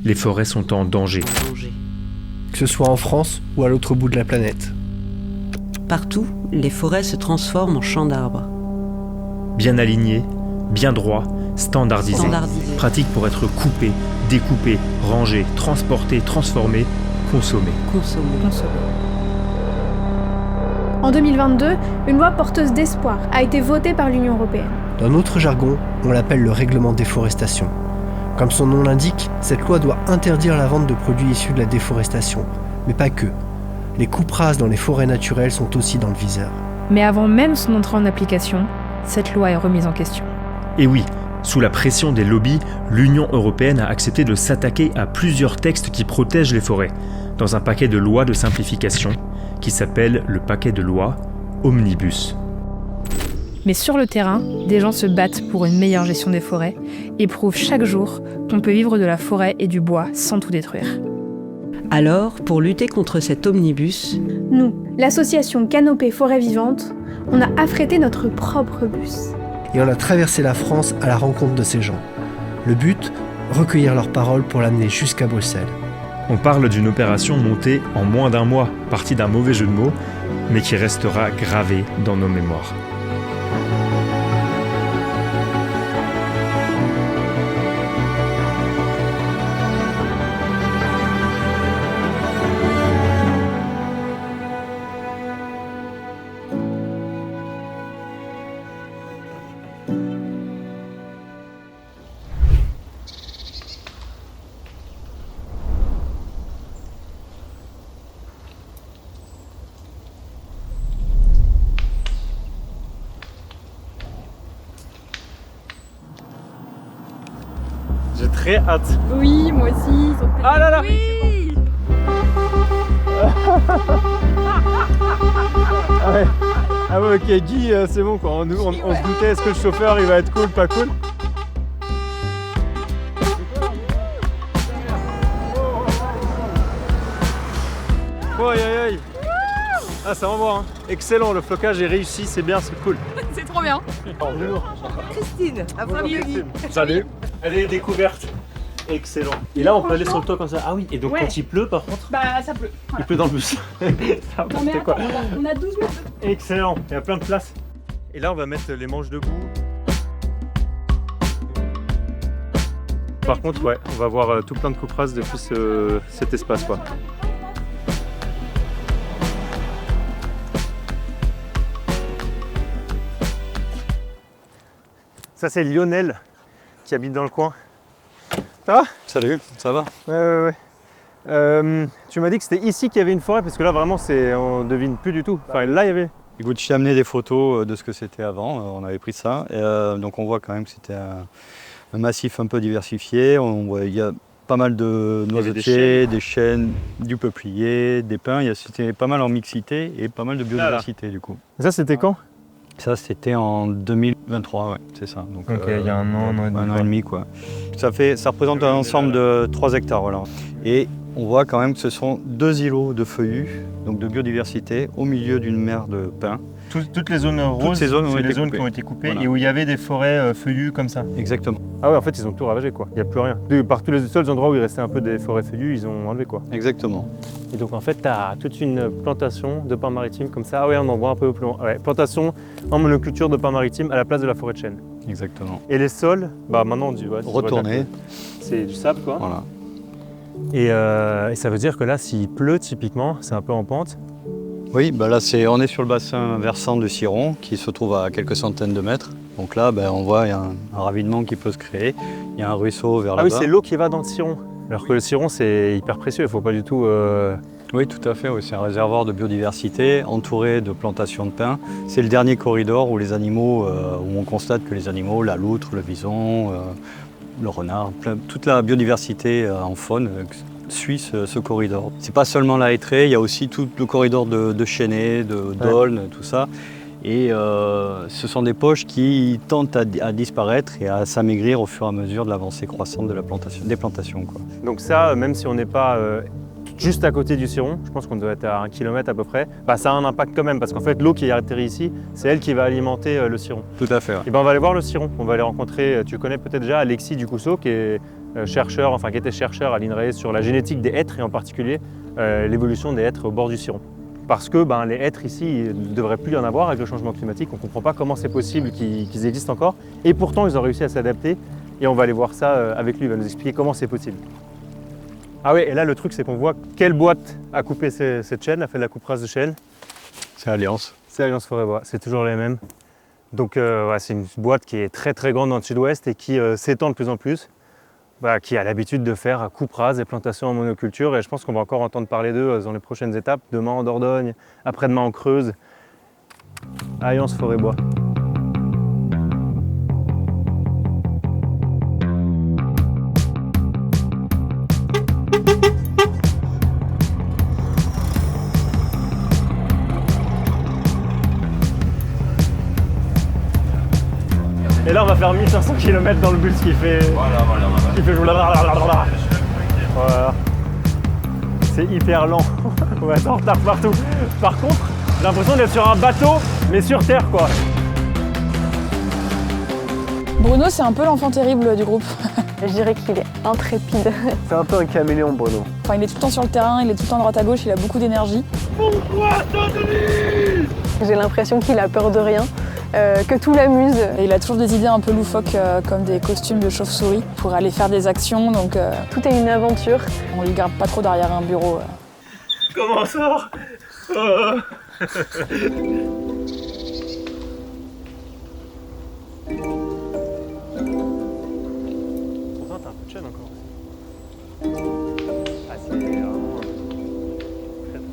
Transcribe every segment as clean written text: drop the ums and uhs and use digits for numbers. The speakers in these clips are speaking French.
les forêts sont en danger. Que ce soit en France ou à l'autre bout de la planète. Partout, les forêts se transforment en champs d'arbres. Bien alignés, bien droits, standardisés. Pratiques pour être coupés, découpés, rangés, transportés, transformés, consommés. En 2022, une loi porteuse d'espoir a été votée par l'Union européenne. Dans notre jargon, on l'appelle le règlement déforestation. Comme son nom l'indique, cette loi doit interdire la vente de produits issus de la déforestation. Mais pas que. Les coupes rases dans les forêts naturelles sont aussi dans le viseur. Mais avant même son entrée en application, cette loi est remise en question. Et oui, sous la pression des lobbies, l'Union européenne a accepté de s'attaquer à plusieurs textes qui protègent les forêts, dans un paquet de lois de simplification qui s'appelle le paquet de lois Omnibus. Mais sur le terrain, des gens se battent pour une meilleure gestion des forêts et prouvent chaque jour qu'on peut vivre de la forêt et du bois sans tout détruire. Alors, pour lutter contre cet omnibus, nous, l'association Canopée Forêt Vivante, on a affrété notre propre bus. Et on a traversé la France à la rencontre de ces gens. Le but, recueillir leurs paroles pour l'amener jusqu'à Bruxelles. On parle d'une opération montée en moins d'un mois, partie d'un mauvais jeu de mots, mais qui restera gravée dans nos mémoires. J'ai très hâte. Oui, moi aussi. Ah là là. Oui. Ah ouais, ok, Guy, c'est bon quoi. On se doutait, est-ce que le chauffeur il va être cool, pas cool? Oh, aïe aïe aïe. Ah, ça envoie, hein. Excellent, le flocage est réussi, c'est bien, c'est cool. C'est trop bien. Bonjour. Christine, à Bonjour, Christine. Salut. Elle est découverte. Excellent. Et là, on peut aller sur le toit comme ça. Ah oui, et donc quand il pleut, par contre, Bah, ça pleut. Voilà. il pleut dans le bus. Non, mais attends, on a 12 mètres. Excellent, il y a plein de place. Et là, on va mettre les manches debout. Par contre, ouais, on va voir tout plein de coupes rases depuis cet espace, quoi. Ça, c'est Lionel qui habite dans le coin. Ça va? Salut, ça va? Ouais. Tu m'as dit que c'était ici qu'il y avait une forêt, parce que là, vraiment, on devine plus du tout. Enfin, là, il y avait... Écoute, je t'ai amené des photos de ce que c'était avant, on avait pris ça. Et, donc on voit quand même que c'était un massif un peu diversifié. Il y a pas mal de noisetiers, des chênes, du peuplier, des pins. C'était pas mal en mixité et pas mal de biodiversité du coup. Ça, c'était quand? Ça, c'était en 2023, ouais, c'est ça. Donc, ok, il y a un an et demi, quoi. Ça représente un ensemble de 3 hectares, voilà. Et on voit quand même que ce sont 2 îlots de feuillus, donc de biodiversité, au milieu d'une mer de pins. Toutes les zones roses, c'est les zones qui ont été coupées, voilà. Et où il y avait des forêts feuillues comme ça. Exactement. Ah ouais, en fait, ils ont tout ravagé, quoi. Il n'y a plus rien. Par tous les seuls endroits où il restait un peu des forêts feuillues, ils ont enlevé, quoi. Exactement. Et donc, en fait, tu as toute une plantation de pins maritimes comme ça. Ah ouais, on en voit un peu plus loin. Ouais, plantation en monoculture de pins maritimes à la place de la forêt de chêne. Exactement. Et les sols, bah maintenant, on dit... Ouais, retourner. C'est du sable, quoi. Voilà. Et ça veut dire que là, s'il pleut, typiquement, c'est un peu en pente. Oui, bah là on est sur le bassin versant de Ciron qui se trouve à quelques centaines de mètres. Donc là, on voit il y a un ravinement qui peut se créer. Il y a un ruisseau vers là-bas. Ah oui, c'est l'eau qui va dans le Ciron. Alors que le Ciron, c'est hyper précieux, il ne faut pas du tout... Oui, tout à fait. Oui. C'est un réservoir de biodiversité entouré de plantations de pins. C'est le dernier corridor où les animaux, où on constate que les animaux, la loutre, le bison, le renard, toute la biodiversité en faune suit ce corridor. C'est pas seulement la hêtraie, il y a aussi tout le corridor de chênaies, d'aulnes, tout ça. Et ce sont des poches qui tentent à disparaître et à s'amaigrir au fur et à mesure de l'avancée croissante des plantations, quoi. Donc ça, même si on n'est pas juste à côté du Ciron, je pense qu'on doit être à 1 kilomètre à peu près, ça a un impact quand même, parce qu'en fait l'eau qui est atterrie ici, c'est elle qui va alimenter le Ciron. Tout à fait. Ouais. Et on va aller voir le Ciron, on va aller rencontrer, tu connais peut-être déjà Alexis Ducousseau, qui est chercheur, enfin qui était chercheur à l'INRAE sur la génétique des hêtres et en particulier l'évolution des hêtres au bord du Ciron. Parce que les hêtres ici, il ne devrait plus y en avoir avec le changement climatique, on ne comprend pas comment c'est possible qu'ils existent encore. Et pourtant, ils ont réussi à s'adapter et on va aller voir ça avec lui, il va nous expliquer comment c'est possible. Ah oui, et là le truc c'est qu'on voit quelle boîte a coupé cette chêne, a fait de la coupe rase de chêne. C'est Alliance. C'est Alliance Forêt Bois, c'est toujours les mêmes. Donc c'est une boîte qui est très très grande dans le sud-ouest et qui s'étend de plus en plus. Qui a l'habitude de faire coupe rase et plantation en monoculture et je pense qu'on va encore entendre parler d'eux dans les prochaines étapes, demain en Dordogne, après-demain en Creuse. Alliance Forêt Bois. Et là on va faire 1500 km dans le bus qui fait... Qui fait... Voilà. C'est hyper lent. On va être en retard partout. Par contre, j'ai l'impression d'être sur un bateau, mais sur terre quoi. Bruno, c'est un peu l'enfant terrible du groupe. Je dirais qu'il est intrépide. C'est un peu un caméléon, Bruno. Enfin, il est tout le temps sur le terrain, il est tout le temps à droite à gauche, il a beaucoup d'énergie. J'ai l'impression qu'il a peur de rien, que tout l'amuse. Et il a toujours des idées un peu loufoques, comme des costumes de chauve-souris, pour aller faire des actions, donc Tout est une aventure. on lui garde pas trop derrière un bureau. Comment on sort Pourtant t'as un peu de chêne encore. Ah c'est vraiment très très bon.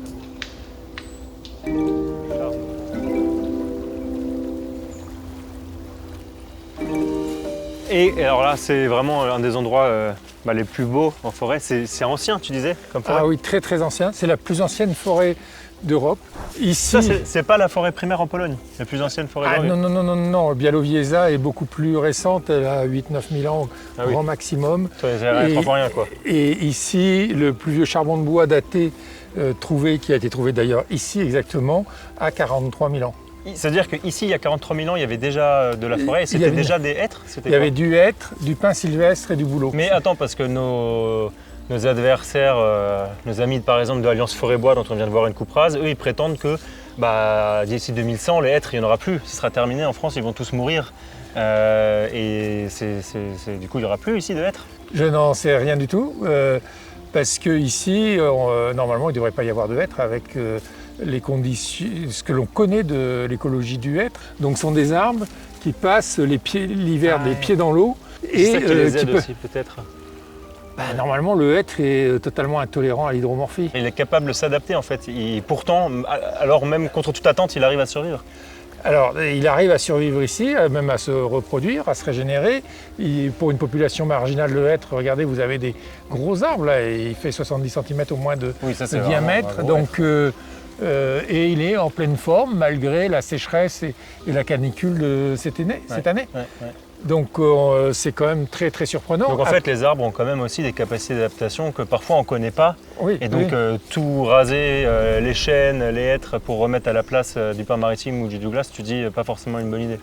Et alors là c'est vraiment un des endroits les plus beaux en forêt. C'est ancien tu disais comme forêt. Ah oui, très très ancien. C'est la plus ancienne forêt d'Europe. Ici, Ça, c'est pas la forêt primaire en Pologne, la plus ancienne forêt d'Europe. non. Bialowieza est beaucoup plus récente, elle a 8-9 000 ans grand maximum. C'est pas pour rien quoi. Et ici, le plus vieux charbon de bois daté trouvé, qui a été trouvé d'ailleurs ici exactement, a 43 000 ans. C'est-à-dire qu'ici, il y a 43 000 ans, il y avait déjà de la forêt et c'était déjà des hêtres? Il y avait du hêtre, du pin sylvestre et du bouleau. Mais attends, parce que nos adversaires, nos amis par exemple de l'Alliance Forêt Bois dont on vient de voir une coupe rase, eux ils prétendent que d'ici 2100 les hêtres il n'y en aura plus, ce sera terminé en France, ils vont tous mourir et du coup il n'y aura plus ici de hêtres. Je n'en sais rien du tout parce que ici normalement il ne devrait pas y avoir de hêtres avec les conditions, ce que l'on connaît de l'écologie du hêtre. Donc ce sont des arbres qui passent l'hiver des pieds dans l'eau et ça qui les aide aussi peut-être. Normalement, le hêtre est totalement intolérant à l'hydromorphie. Il est capable de s'adapter en fait. Pourtant, alors même contre toute attente, il arrive à survivre. Alors, il arrive à survivre ici, même à se reproduire, à se régénérer. Pour une population marginale de hêtre, regardez, vous avez des gros arbres là, et il fait 70 cm au moins de diamètre. Donc, et il est en pleine forme malgré la sécheresse et la canicule de cette année. Ouais. Donc c'est quand même très très surprenant. Donc en fait les arbres ont quand même aussi des capacités d'adaptation que parfois on ne connaît pas. Oui, et donc tout raser, les chênes, les hêtres pour remettre à la place du pin maritime ou du Douglas, tu dis pas forcément une bonne idée.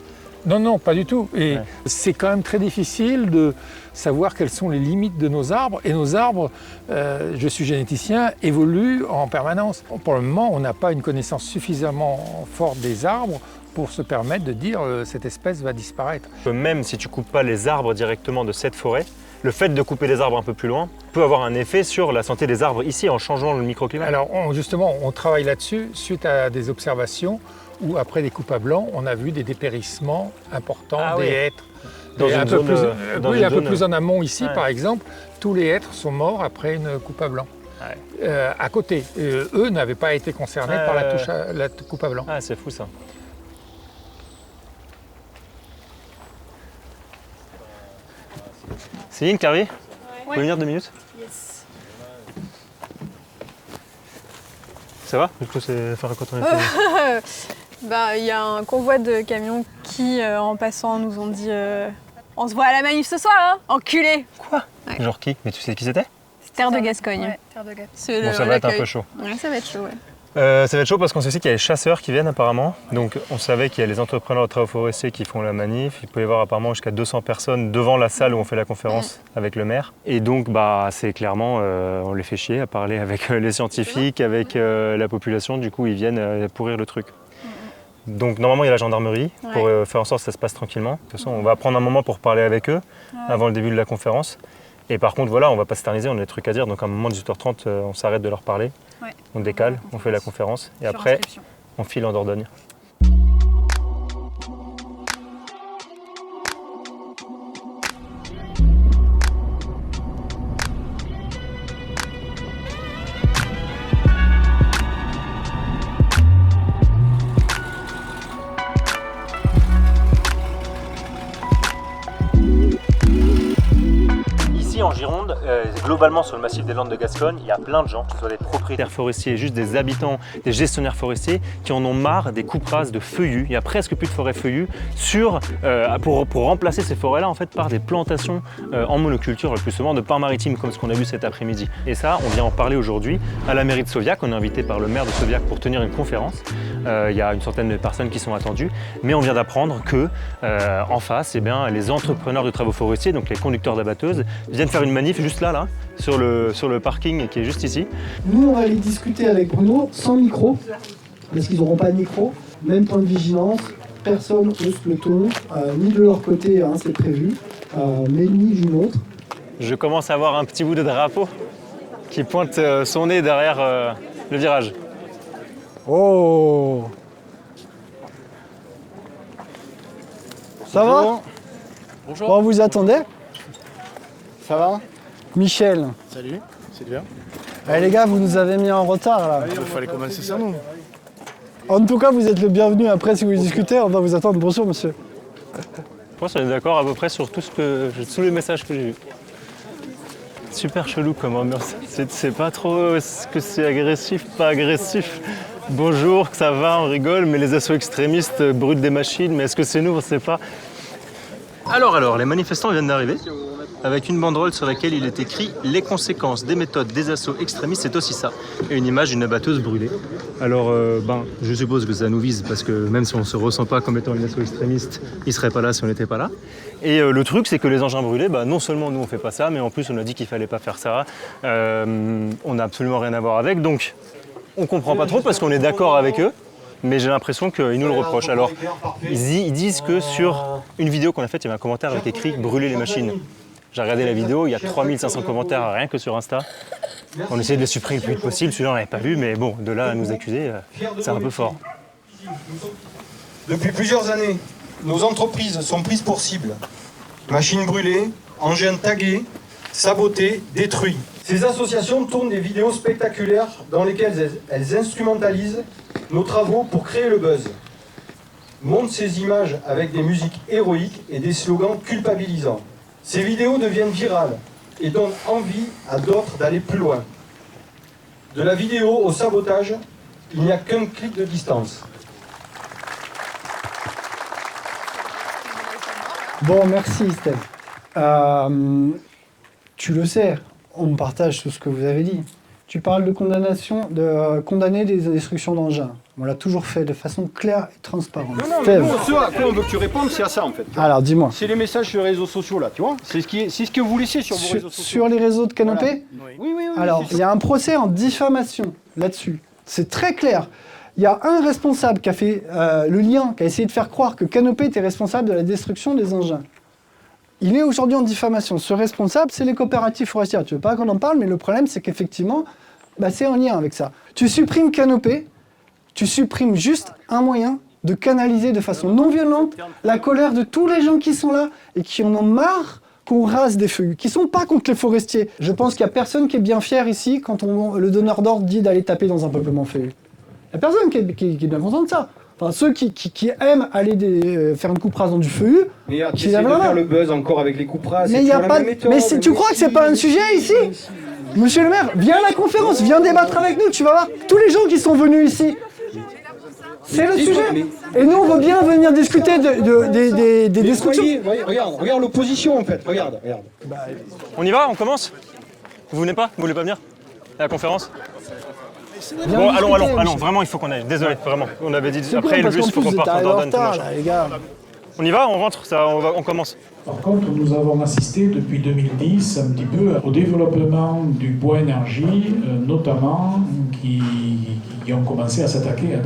Non, pas du tout. Et c'est quand même très difficile de savoir quelles sont les limites de nos arbres. Et nos arbres, je suis généticien, évoluent en permanence. Pour le moment, on n'a pas une connaissance suffisamment forte des arbres pour se permettre de dire cette espèce va disparaître. Même si tu ne coupes pas les arbres directement de cette forêt, le fait de couper les arbres un peu plus loin peut avoir un effet sur la santé des arbres ici en changeant le microclimat. Alors justement, on travaille là-dessus suite à des observations où après des coupes à blanc, on a vu des dépérissements importants des hêtres. Un peu plus en amont ici, par exemple, tous les hêtres sont morts après une coupe à blanc. À côté, eux n'avaient pas été concernés par la coupe à blanc. Ah, c'est fou ça. Céline, Carrie, vous pouvez venir 2 minutes? Yes. Ça va? Du coup, c'est faire quand on est Il y a un convoi de camions qui, en passant, nous ont dit on se voit à la manif ce soir, hein, enculé. Quoi? Ouais. Genre qui? Mais tu sais qui c'était? C'est Terre de Gascogne. Ouais, Terre de Gascogne. Bon, ça va être un peu chaud. Ouais, ça va être chaud, ouais. Ça va être chaud parce qu'on sait aussi qu'il y a les chasseurs qui viennent apparemment. Donc on savait qu'il y a les entrepreneurs de travaux forestiers qui font la manif. Il peut y avoir apparemment jusqu'à 200 personnes devant la salle où on fait la conférence avec le maire. Et donc c'est clairement, on les fait chier à parler avec les scientifiques, avec la population. Du coup ils viennent pourrir le truc. Donc normalement il y a la gendarmerie pour faire en sorte que ça se passe tranquillement. De toute façon on va prendre un moment pour parler avec eux avant le début de la conférence. Et par contre voilà, on va pas s'éterniser, on a des trucs à dire. Donc à un moment de 18h30 on s'arrête de leur parler. Ouais. On décale, on fait la conférence et après on file en Dordogne. En Gironde, globalement sur le massif des Landes de Gascogne, il y a plein de gens, que ce soit des propriétaires forestiers, juste des habitants, des gestionnaires forestiers, qui en ont marre des coupes rases de feuillus. Il n'y a presque plus de forêts feuillues pour remplacer ces forêts-là en fait par des plantations en monoculture, le plus souvent de pins maritimes, comme ce qu'on a vu cet après-midi. Et ça, on vient en parler aujourd'hui à la mairie de Sauviac. On est invité par le maire de Sauviac pour tenir une conférence. Il y a une centaine de personnes qui sont attendues, mais on vient d'apprendre que en face, les entrepreneurs de travaux forestiers, donc les conducteurs d'abatteuses, viennent faire une manif juste là, sur le parking qui est juste ici. Nous, on va aller discuter avec Bruno sans micro, parce qu'ils n'auront pas de micro. Même point de vigilance, personne hausse le ton, ni de leur côté, c'est prévu, mais ni d'une autre. Je commence à voir un petit bout de drapeau qui pointe son nez derrière le virage. Oh! Ça va? Bonjour. Bon, vous attendez? Ça va? Michel. Salut, Sylvain. Allez les gars, vous nous avez mis en retard là. Il fallait commencer ça, nous. En tout cas, vous êtes le bienvenu. Après, si vous discutez, on va vous attendre. Bonjour, monsieur. Je pense qu'on est d'accord à peu près sur tous les messages que j'ai vus. Super chelou comme ambiance. C'est pas trop est-ce que c'est agressif, pas agressif. Bonjour, ça va, on rigole, mais les assauts extrémistes brûlent des machines, mais est-ce que c'est nous, on ne sait pas. Alors, les manifestants viennent d'arriver avec une banderole sur laquelle il est écrit « Les conséquences des méthodes des assauts extrémistes, c'est aussi ça » et une image d'une abatteuse brûlée. Alors, je suppose que ça nous vise parce que même si on ne se ressent pas comme étant une assaut extrémiste, ils ne seraient pas là si on n'était pas là. Et le truc, c'est que les engins brûlés, non seulement nous on ne fait pas ça, mais en plus on a dit qu'il ne fallait pas faire ça. On n'a absolument rien à voir avec, donc on ne comprend pas trop parce qu'on est d'accord avec eux. Mais j'ai l'impression qu'ils nous le reprochent. Alors, ils disent que sur une vidéo qu'on a faite, il y avait un commentaire avec écrit « Brûler les machines ». J'ai regardé la vidéo, il y a 3500 commentaires rien que sur Insta. On essaie de les supprimer le plus vite possible, celui-là on l'avait pas vu, mais bon, de là à nous accuser, c'est un peu fort. Depuis plusieurs années, nos entreprises sont prises pour cible. Machines brûlées, engins tagués, sabotés, détruits. Ces associations tournent des vidéos spectaculaires dans lesquelles elles instrumentalisent nos travaux pour créer le buzz. Montrent ces images avec des musiques héroïques et des slogans culpabilisants. Ces vidéos deviennent virales et donnent envie à d'autres d'aller plus loin. De la vidéo au sabotage, il n'y a qu'un clic de distance. Bon, merci Steve. Tu le sais, on partage tout ce que vous avez dit. Tu parles de condamner des destructions d'engins. On l'a toujours fait de façon claire et transparente. Non, mais nous, ce à quoi on veut que tu répondes, c'est à ça en fait. Alors, dis-moi. C'est les messages sur les réseaux sociaux là, tu vois. C'est ce que vous laissez sur vos réseaux sociaux. Sur les réseaux de Canopé ? Voilà. Oui. Alors, il y a un procès en diffamation là-dessus. C'est très clair. Il y a un responsable qui a fait le lien, qui a essayé de faire croire que Canopé était responsable de la destruction des engins. Il est aujourd'hui en diffamation. Ce responsable, c'est les coopératives forestières. Tu veux pas qu'on en parle, mais le problème, c'est qu'effectivement, c'est en lien avec ça. Tu supprimes Canopé, tu supprimes juste un moyen de canaliser de façon non violente la colère de tous les gens qui sont là et qui en ont marre qu'on rase des feuillus, qui sont pas contre les forestiers. Je pense qu'il y a personne qui est bien fier ici quand le donneur d'ordre dit d'aller taper dans un peuplement feuillu. Il y a personne qui est bien content de ça. Enfin, ceux qui aiment aller faire une coupe rase dans du feuillu, mais qui essaient de faire le buzz encore avec les coupes rases. Mais il y a pas. Tu crois que c'est pas un sujet ici? Monsieur le maire, viens à la conférence, viens débattre avec nous. Tu vas voir tous les gens qui sont venus ici. C'est le sujet. Et nous, on veut bien venir discuter des destructions. Regarde l'opposition en fait. Regarde. On y va, on commence? Vous venez pas? Vous voulez pas venir à la conférence? Bon, allons, vraiment, il faut qu'on aille. Désolé, vraiment. On avait dit après le bus, il faut qu'on parte, on ordonne tout machin. Les gars. On y va, on rentre, on commence. Par contre, nous avons assisté depuis 2010 un petit peu au développement du bois énergie, notamment qui ont commencé à s'attaquer à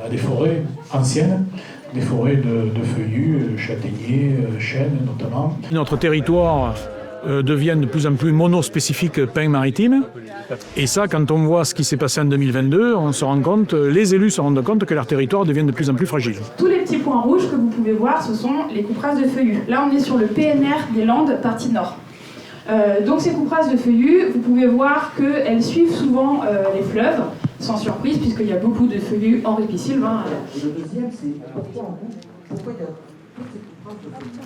des forêts anciennes, des forêts de feuillus, châtaigniers, chênes notamment. Notre territoire devient de plus en plus monospécifique pin maritime. Et ça, quand on voit ce qui s'est passé en 2022, on se rend compte, les élus se rendent compte que leur territoire devient de plus en plus fragile. Tous les petits points rouges que vous pouvez voir, ce sont les couperasses de feuillus. Là, on est sur le PNR des Landes, partie nord. Donc ces couperasses de feuillus, vous pouvez voir qu'elles suivent souvent les fleuves, sans surprise, puisqu'il y a beaucoup de feuillus en ripisylve. Le deuxième, c'est pourquoi il y a toutes ces couperasses de feuillus.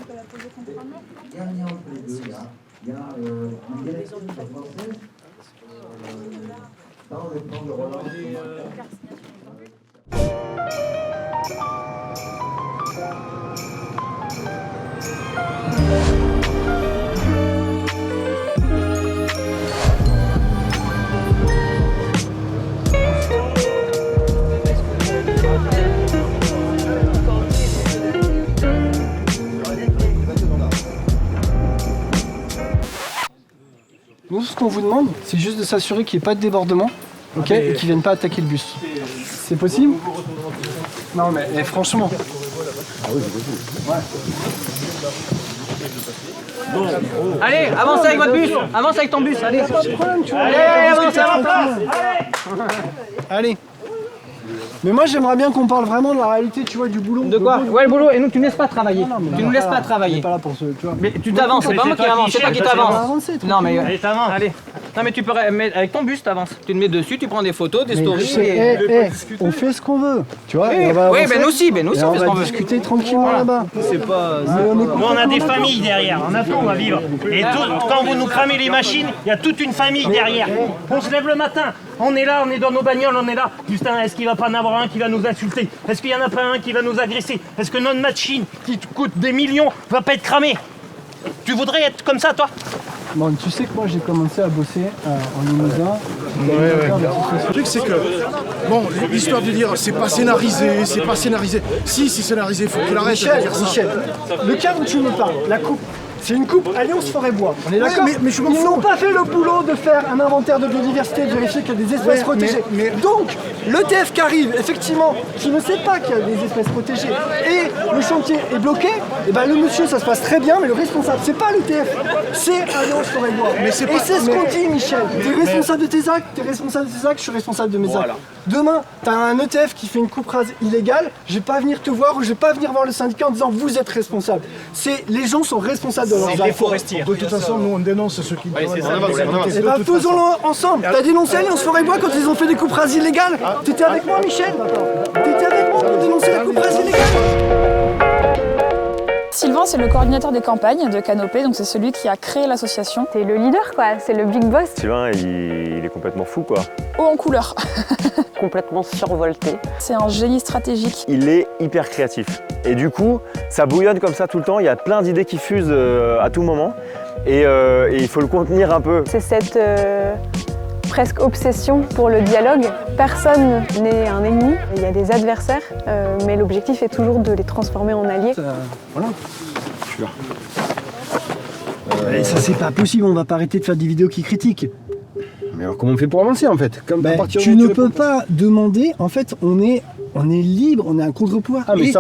Il y a un lien entre les deux, là. Il y a une direction française dans le plan de relance. Nous, ce qu'on vous demande, c'est juste de s'assurer qu'il n'y ait pas de débordement, ok, et qu'ils ne viennent pas attaquer le bus. C'est possible? Non, mais franchement. Ah oui, c'est possible. Ouais. Bon. Allez, avancez avec votre bus, avance avec ton bus, allez. Pas de problème, tu vois. Allez, avancez à la place. Allez. Mais moi j'aimerais bien qu'on parle vraiment de la réalité, tu vois, du boulot. De quoi? Ouais, le boulot, et nous tu ne laisses pas travailler. Tu nous laisses pas On travailler. n'est pas là pour ce, tu vois. Mais tu t'avances, c'est pas moi qui avance, c'est toi qui t'avance. Non mais allez, t'avances. Allez. Non mais tu peux avec ton bus t'avances. Tu te mets dessus, tu prends des photos, des stories. On fait ce qu'on veut, tu vois. Oui, ben nous aussi, on fait ce qu'on veut. On va discuter tranquillement là-bas. C'est pas. Nous on a des familles derrière, on a tout à vivre. Et quand vous nous cramez les machines, il y a toute une famille derrière. On se lève le matin, on est là, on est dans nos bagnoles, on est là. Justin, est-ce qu'il va pas en avoir un qui va nous insulter? Est-ce qu'il y en a pas un qui va nous agresser? Est-ce que notre machine qui coûte des millions va pas être cramée? Tu voudrais être comme ça, toi? Bon, tu sais que moi j'ai commencé à bosser en Limousin. Le truc c'est que, bon, l'histoire de dire c'est pas scénarisé, c'est pas scénarisé. Si, c'est scénarisé, il faut qu'il arrête de dire ça. Michel, le cas où tu me parles, la coupe, c'est une coupe Alliance Forêt-Bois. On est d'accord? Mais je m'en fous. Ils n'ont pas fait le boulot de faire un inventaire de biodiversité, de vérifier qu'il y a des espèces protégées. Donc, l'EDF qui arrive, effectivement, qui ne sait pas qu'il y a des espèces protégées, et le chantier est bloqué, et ben le monsieur, ça se passe très bien, mais le responsable, c'est pas l'EDF, c'est Alliance Forêt-Bois. Et c'est ce qu'on dit, Michel. T'es responsable de tes actes, je suis responsable de mes actes. Demain, t'as un ETF qui fait une coupe rase illégale, je vais pas venir te voir ou je vais pas venir voir le syndicat en disant vous êtes responsable. Les gens sont responsables de leurs actes. De toute façon, nous on dénonce ceux qui... Et bah faisons-le ensemble. T'as dénoncé Alliance Forêt-Bois quand ils ont fait des coupes rases illégales? T'étais avec moi, Michel? T'étais avec moi pour dénoncer la coupe rase illégale? Sylvain, c'est le coordinateur des campagnes de Canopée, donc c'est celui qui a créé l'association. C'est le leader, quoi, c'est le big boss. Sylvain, il est complètement fou, quoi. Haut en couleur. Complètement survolté. C'est un génie stratégique. Il est hyper créatif. Et du coup, ça bouillonne comme ça tout le temps, il y a plein d'idées qui fusent à tout moment. Et il faut le contenir un peu. C'est cette presque obsession pour le dialogue. Personne n'est un ennemi, il y a des adversaires, mais l'objectif est toujours de les transformer en alliés. Voilà. Ça c'est pas possible, on va pas arrêter de faire des vidéos qui critiquent. Mais alors comment on fait pour avancer en fait? Tu ne peux pas demander, en fait on est libre, on est un contre-pouvoir. Ah mais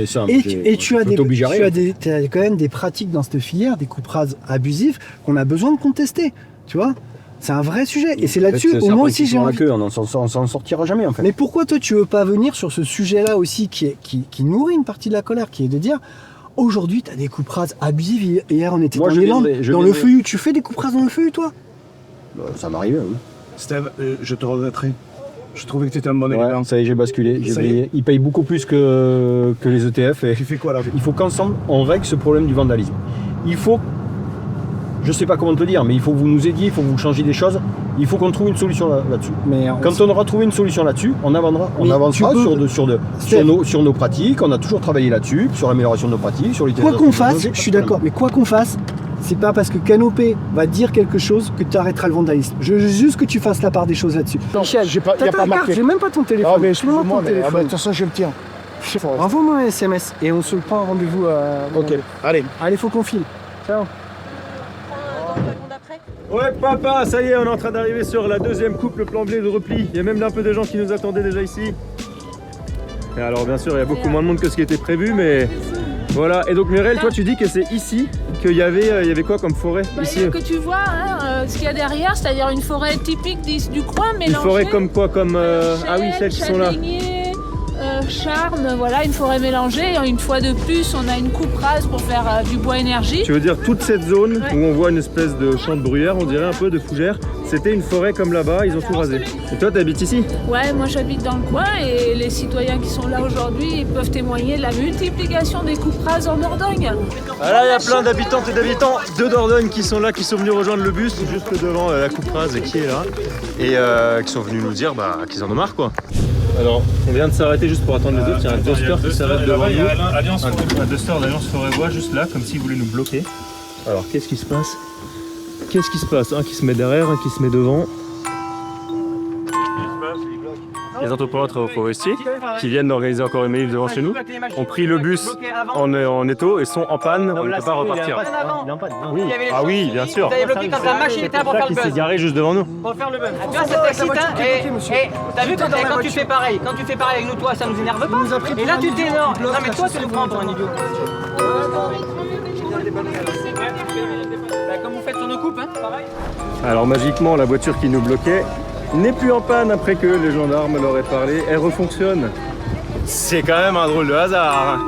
ça, et tu as quand même des pratiques dans cette filière, des coupes rases abusives qu'on a besoin de contester, tu vois. C'est un vrai sujet et c'est là-dessus, au moins aussi j'ai envie... On s'en sortira jamais en fait. Mais pourquoi toi tu veux pas venir sur ce sujet-là aussi qui nourrit une partie de la colère, qui est de dire aujourd'hui tu as des coupes rases abusives, hier on était dans les Landes, dans le feuillu, tu fais des coupes rases dans le feuillu toi? Ça m'arrive, oui. Steve, je te regretterai. Je trouvais que tu étais un bon élève. Ça y est, j'ai basculé, j'ai brillé. Ils payent beaucoup plus que les ETF. Et tu fais quoi là? Il faut qu'ensemble on règle ce problème du vandalisme. Il faut, je sais pas comment te le dire, mais il faut que vous nous aidiez, il faut que vous changiez des choses. Il faut qu'on trouve une solution là-dessus. Quand on aura trouvé une solution là-dessus, on avancera sur nos pratiques. On a toujours travaillé là-dessus, sur l'amélioration de nos pratiques, sur l'utilisation. Quoi qu'on fasse, je suis d'accord, mais quoi qu'on fasse, c'est pas parce que Canopée va dire quelque chose que tu arrêteras le vandalisme. Je veux juste que tu fasses la part des choses là-dessus. Michel, y a pas ta carte, marqué. j'ai même pas ton téléphone. Ah mais je me moi, de toute façon je le tiens. Envoie-moi un SMS et on se prend un rendez-vous. Ok, allez. Allez, faut qu'on file. Ciao. Ouais papa, ça y est, on est en train d'arriver sur la deuxième coupe, le plan blé de repli. Il y a même un peu de gens qui nous attendaient déjà ici. Et alors bien sûr, il y a beaucoup moins de monde que ce qui était prévu, mais voilà. Et donc Mireille, toi tu dis que c'est ici qu'il y avait quoi comme forêt ici? Ce que tu vois, ce qu'il y a derrière, c'est-à-dire une forêt typique du coin mélangée. Une forêt comme quoi? Comme ah oui, celles qui sont là. Charme, voilà, une forêt mélangée. Et une fois de plus, on a une coupe rase pour faire du bois énergie. Tu veux dire toute cette zone où on voit une espèce de champ de bruyère, on dirait un peu de fougère, c'était une forêt comme là-bas, ils ont tout rasé. Et toi, tu habites ici? Ouais, moi j'habite dans le coin et les citoyens qui sont là aujourd'hui peuvent témoigner de la multiplication des coupes rases en Dordogne. Là, il y a plein d'habitantes et d'habitants de Dordogne qui sont là, qui sont venus rejoindre le bus juste devant la coupe rase qui est là et qui sont venus nous dire qu'ils en ont marre quoi. Alors, on vient de s'arrêter juste pour attendre les autres. Il y a un Duster qui s'arrête devant nous. Un Duster d'Alliance Forêt-Bois juste là, comme s'il voulait nous bloquer. Alors, qu'est-ce qui se passe? Qu'est-ce qui se passe? Un qui se met derrière, un qui se met devant. Les entrepreneurs forestiers qui viennent d'organiser encore une manif devant chez nous ont pris le bus en étau et sont en panne, on ne peut pas repartir. Oui. Ah oui, bien sûr. Vous avez bloqué quand la machine était là pour faire le buzz. Qui s'est garé juste devant nous. Pour faire le buzz. Tu vois, ça t'excite, hein? Et t'as vu quand tu fais pareil, avec nous, toi, ça nous énerve pas. Et là, tu t'énerves. Non, mais toi, tu nous prends pour un idiot. Comme vous faites sur nos coupes, hein, pareil. Alors, magiquement, la voiture qui nous bloquait n'est plus en panne après que les gendarmes leur aient parlé. Elle refonctionne. C'est quand même un drôle de hasard.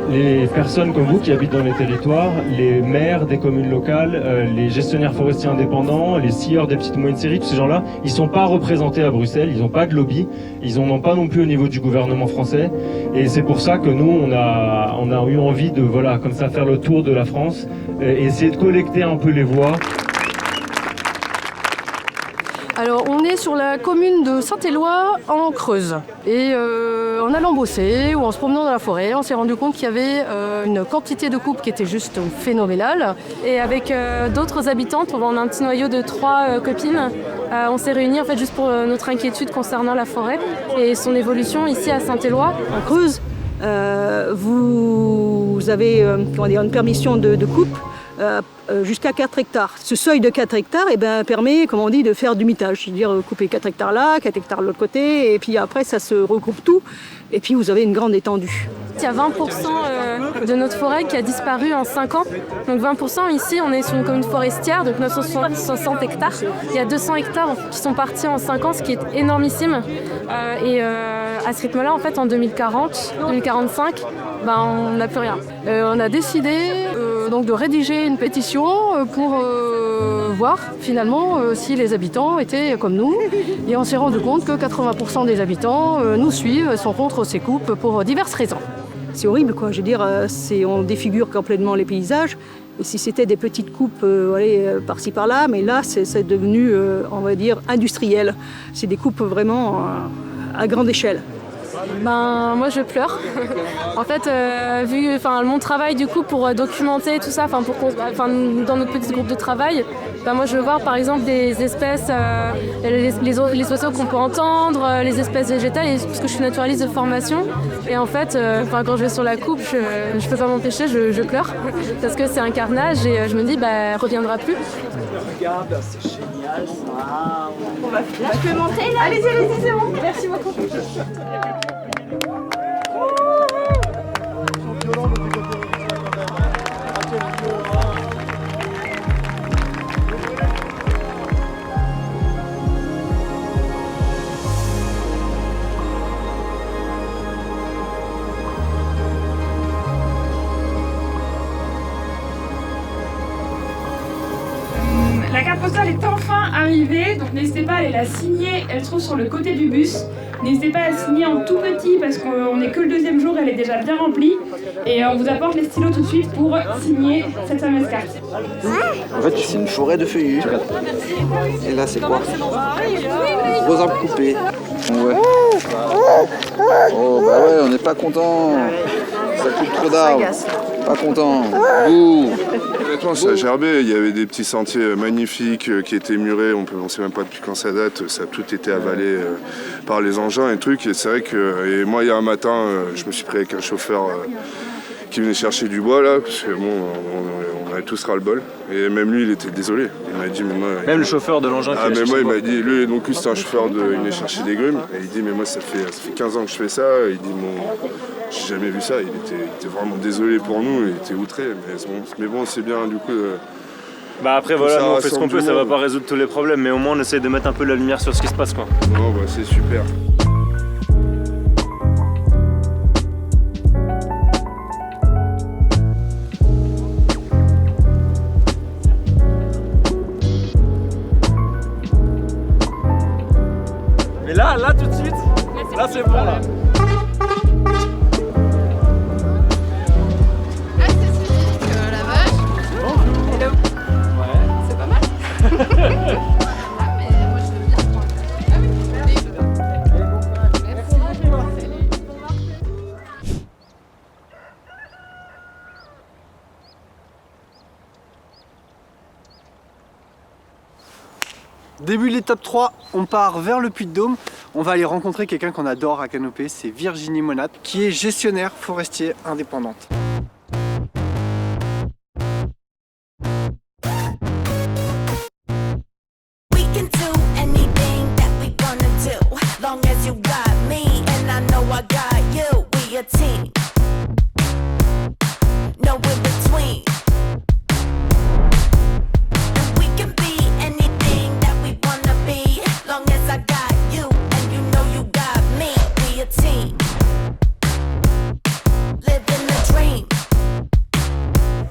Les personnes comme vous qui habitent dans les territoires, les maires des communes locales, les gestionnaires forestiers indépendants, les scieurs des petites et moyennes séries, tous ces gens-là, ils ne sont pas représentés à Bruxelles, ils n'ont pas de lobby, ils n'en ont pas non plus au niveau du gouvernement français. Et c'est pour ça que nous, on a eu envie de, voilà, comme ça, faire le tour de la France et essayer de collecter un peu les voix. Alors on est sur la commune de Saint-Éloi en Creuse et en allant bosser ou en se promenant dans la forêt, on s'est rendu compte qu'il y avait une quantité de coupes qui était juste phénoménale et avec d'autres habitantes, on a un petit noyau de 3 copines, on s'est réunis en fait juste pour notre inquiétude concernant la forêt et son évolution ici à Saint-Éloi. En Creuse, vous avez une permission de coupe jusqu'à 4 hectares. Ce seuil de 4 hectares permet, comme on dit, de faire du mitage, c'est-à-dire couper 4 hectares là, 4 hectares de l'autre côté, et puis après ça se regroupe tout, et puis vous avez une grande étendue. Il y a 20% de notre forêt qui a disparu en 5 ans. Donc 20% ici, on est sur une commune forestière, donc 960 hectares. Il y a 200 hectares qui sont partis en 5 ans, ce qui est énormissime. Et à ce rythme-là, en fait, en 2040, 2045, on n'a plus rien. On a décidé donc de rédiger une pétition pour voir finalement si les habitants étaient comme nous. Et on s'est rendu compte que 80% des habitants nous suivent, sont contre ces coupes pour diverses raisons. C'est horrible, quoi. Je veux dire, on défigure complètement les paysages. Et si c'était des petites coupes par-ci par-là, mais là, c'est devenu, on va dire, industriel. C'est des coupes vraiment à grande échelle. Moi je pleure. En fait, vu mon travail du coup pour documenter tout ça, dans notre petit groupe de travail, moi je veux voir par exemple des espèces, les oiseaux qu'on peut entendre, les espèces végétales, parce que je suis naturaliste de formation. Et en fait, quand je vais sur la coupe, je peux pas m'empêcher, je pleure parce que c'est un carnage et je me dis elle reviendra plus. Regarde, c'est génial ça. Là, je peux monter là. Allez-y, c'est bon. Merci beaucoup. La carte postale est enfin arrivée, donc n'hésitez pas à aller la signer, elle se trouve sur le côté du bus. N'hésitez pas à la signer en tout petit parce qu'on n'est que le deuxième jour, elle est déjà bien remplie. Et on vous apporte les stylos tout de suite pour signer cette fameuse carte. En fait, c'est une forêt de feuillus. Et là, c'est quoi? Gros arbres coupés. Ouais. Oh bah ouais, on n'est pas content. Ça coupe trop d'arbres. Pas content. Bouh. Honnêtement, ça a gerbé. Il y avait des petits sentiers magnifiques qui étaient murés. On ne sait même pas depuis quand ça date. Ça a tout été avalé par les engins et trucs. Et c'est vrai que moi, il y a un matin, je me suis pris avec un chauffeur qui venait chercher du bois là, parce que bon, on avait tous ras-le-bol. Et même lui, il était désolé. Il m'a dit, mais moi. Même le chauffeur de l'engin qui mais moi, il m'a dit, lui, donc c'était un chauffeur il venait chercher des grumes. Et il dit, mais moi, ça fait 15 ans que je fais ça. Il dit, j'ai jamais vu ça. Il était vraiment désolé pour nous. Il était outré. Mais bon, c'est bien du coup. Après voilà, nous on fait ce qu'on peut, ça va pas résoudre tous les problèmes, mais au moins on essaie de mettre un peu la lumière sur ce qui se passe quoi. Oh bah c'est super. Mais là tout de suite, là c'est bon là. Début de l'étape 3, on part vers le Puy-de-Dôme. On va aller rencontrer quelqu'un qu'on adore à Canopée, c'est Virginie Monat, qui est gestionnaire forestier indépendante.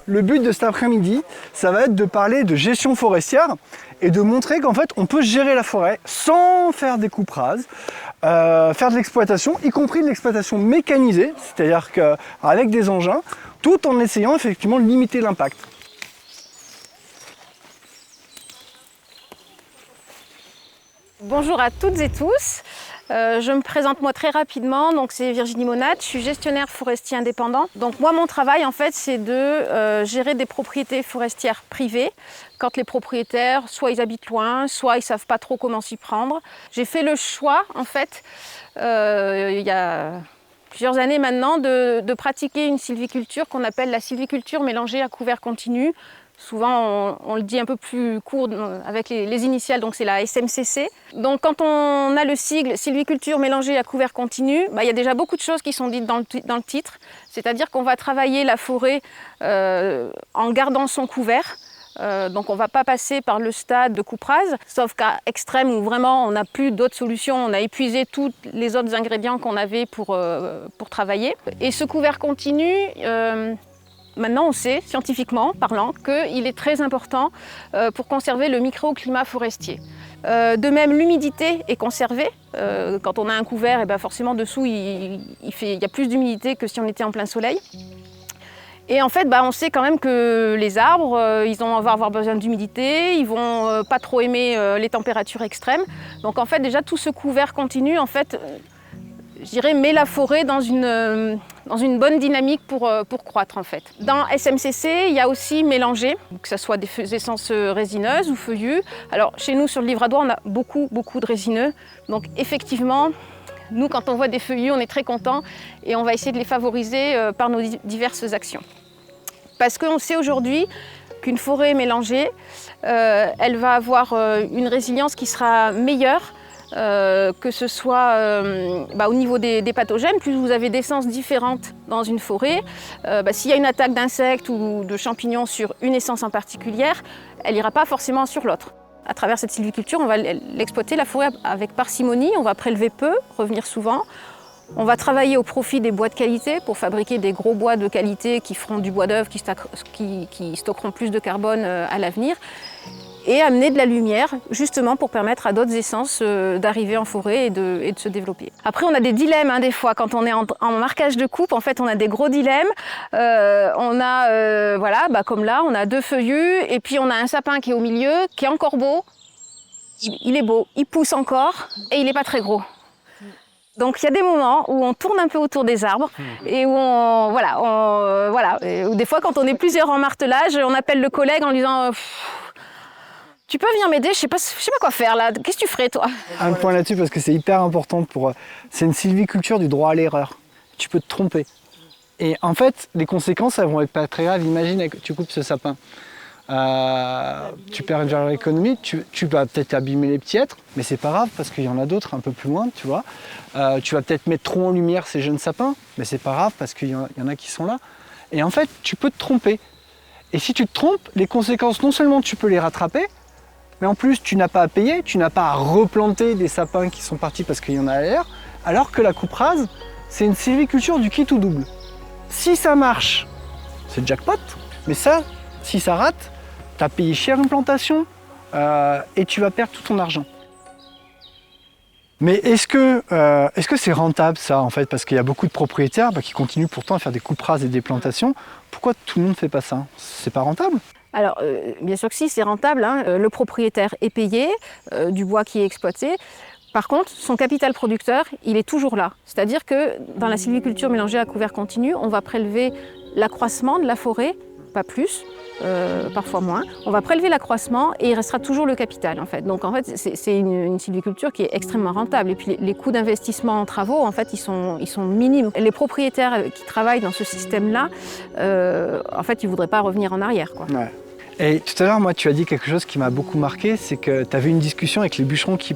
Le but de cet après-midi, ça va être de parler de gestion forestière et de montrer qu'en fait on peut gérer la forêt sans faire des coupes rases, faire de l'exploitation, y compris de l'exploitation mécanisée, c'est-à-dire qu'avec des engins, tout en essayant effectivement de limiter l'impact. Bonjour à toutes et tous. Je me présente moi très rapidement, donc c'est Virginie Monat, je suis gestionnaire forestier indépendant. Donc moi mon travail en fait c'est de gérer des propriétés forestières privées quand les propriétaires soit ils habitent loin, soit ils savent pas trop comment s'y prendre. J'ai fait le choix en fait il y a plusieurs années maintenant de pratiquer une sylviculture qu'on appelle la sylviculture mélangée à couvert continu. Souvent, on le dit un peu plus court avec les initiales, donc c'est la SMCC. Donc quand on a le sigle sylviculture mélangée à couvert continu, il y a déjà beaucoup de choses qui sont dites dans le titre. C'est-à-dire qu'on va travailler la forêt en gardant son couvert. Donc on ne va pas passer par le stade de coupe rase, sauf cas extrême où vraiment on n'a plus d'autres solutions, on a épuisé tous les autres ingrédients qu'on avait pour travailler. Et ce couvert continu, maintenant on sait, scientifiquement parlant, qu'il est très important pour conserver le microclimat forestier. De même, l'humidité est conservée. Quand on a un couvert, forcément dessous il y a plus d'humidité que si on était en plein soleil. Et en fait, on sait quand même que les arbres, ils vont avoir besoin d'humidité, ils vont pas trop aimer les températures extrêmes. Donc en fait, déjà tout ce couvert continu, en fait, je dirais, met la forêt dans une bonne dynamique pour croître en fait. Dans SMCC, il y a aussi mélangé, que ce soit des essences résineuses ou feuillues. Alors chez nous sur le Livradois, on a beaucoup de résineux. Donc effectivement, Nous, quand on voit des feuillus, on est très contents et on va essayer de les favoriser par nos diverses actions. Parce qu'on sait aujourd'hui qu'une forêt mélangée, elle va avoir une résilience qui sera meilleure, que ce soit au niveau des pathogènes. Plus vous avez d'essences différentes dans une forêt, s'il y a une attaque d'insectes ou de champignons sur une essence en particulière, elle n'ira pas forcément sur l'autre. À travers cette sylviculture, on va l'exploiter la forêt avec parcimonie, on va prélever peu, revenir souvent. On va travailler au profit des bois de qualité pour fabriquer des gros bois de qualité qui feront du bois d'œuvre, qui stockeront plus de carbone à l'avenir. Et amener de la lumière, justement pour permettre à d'autres essences d'arriver en forêt et de se développer. Après, on a des dilemmes des fois. Quand on est en marquage de coupe, en fait, on a des gros dilemmes. On a, comme là, on a 2 feuillus et puis on a un sapin qui est au milieu, qui est encore beau. Il est beau, il pousse encore et il n'est pas très gros. Donc il y a des moments où on tourne un peu autour des arbres et où Et des fois, quand on est plusieurs en martelage, on appelle le collègue en lui disant tu peux venir m'aider, je sais pas quoi faire là, qu'est-ce que tu ferais toi? Un point là-dessus parce que c'est hyper important c'est une sylviculture du droit à l'erreur. Tu peux te tromper. Et en fait, les conséquences, elles vont être pas très graves. Imagine que tu coupes ce sapin. Tu perds une valeur économique, tu vas peut-être abîmer les petits êtres, mais c'est pas grave parce qu'il y en a d'autres un peu plus loin, tu vois. Tu vas peut-être mettre trop en lumière ces jeunes sapins, mais c'est pas grave parce qu'il y en a qui sont là. Et en fait, tu peux te tromper. Et si tu te trompes, les conséquences, non seulement tu peux les rattraper, mais en plus, tu n'as pas à payer, tu n'as pas à replanter des sapins qui sont partis parce qu'il y en a ailleurs, alors que la coupe rase, c'est une sylviculture du kit ou double. Si ça marche, c'est jackpot, mais ça, si ça rate, tu as payé cher une plantation et tu vas perdre tout ton argent. Mais est-ce que c'est rentable ça en fait? Parce qu'il y a beaucoup de propriétaires qui continuent pourtant à faire des coupes rases et des plantations. Pourquoi tout le monde ne fait pas ça? C'est pas rentable? Alors, bien sûr que si, c'est rentable. Le propriétaire est payé du bois qui est exploité. Par contre, son capital producteur, il est toujours là. C'est-à-dire que dans la sylviculture mélangée à couvert continu, on va prélever l'accroissement de la forêt, pas plus, parfois moins. On va prélever l'accroissement et il restera toujours le capital en fait. Donc en fait, c'est une sylviculture qui est extrêmement rentable. Et puis les coûts d'investissement en travaux, en fait, ils sont minimes. Les propriétaires qui travaillent dans ce système-là, en fait, ils ne voudraient pas revenir en arrière, quoi. Ouais. Et tout à l'heure, moi, tu as dit quelque chose qui m'a beaucoup marqué, c'est que tu avais une discussion avec les bûcherons qui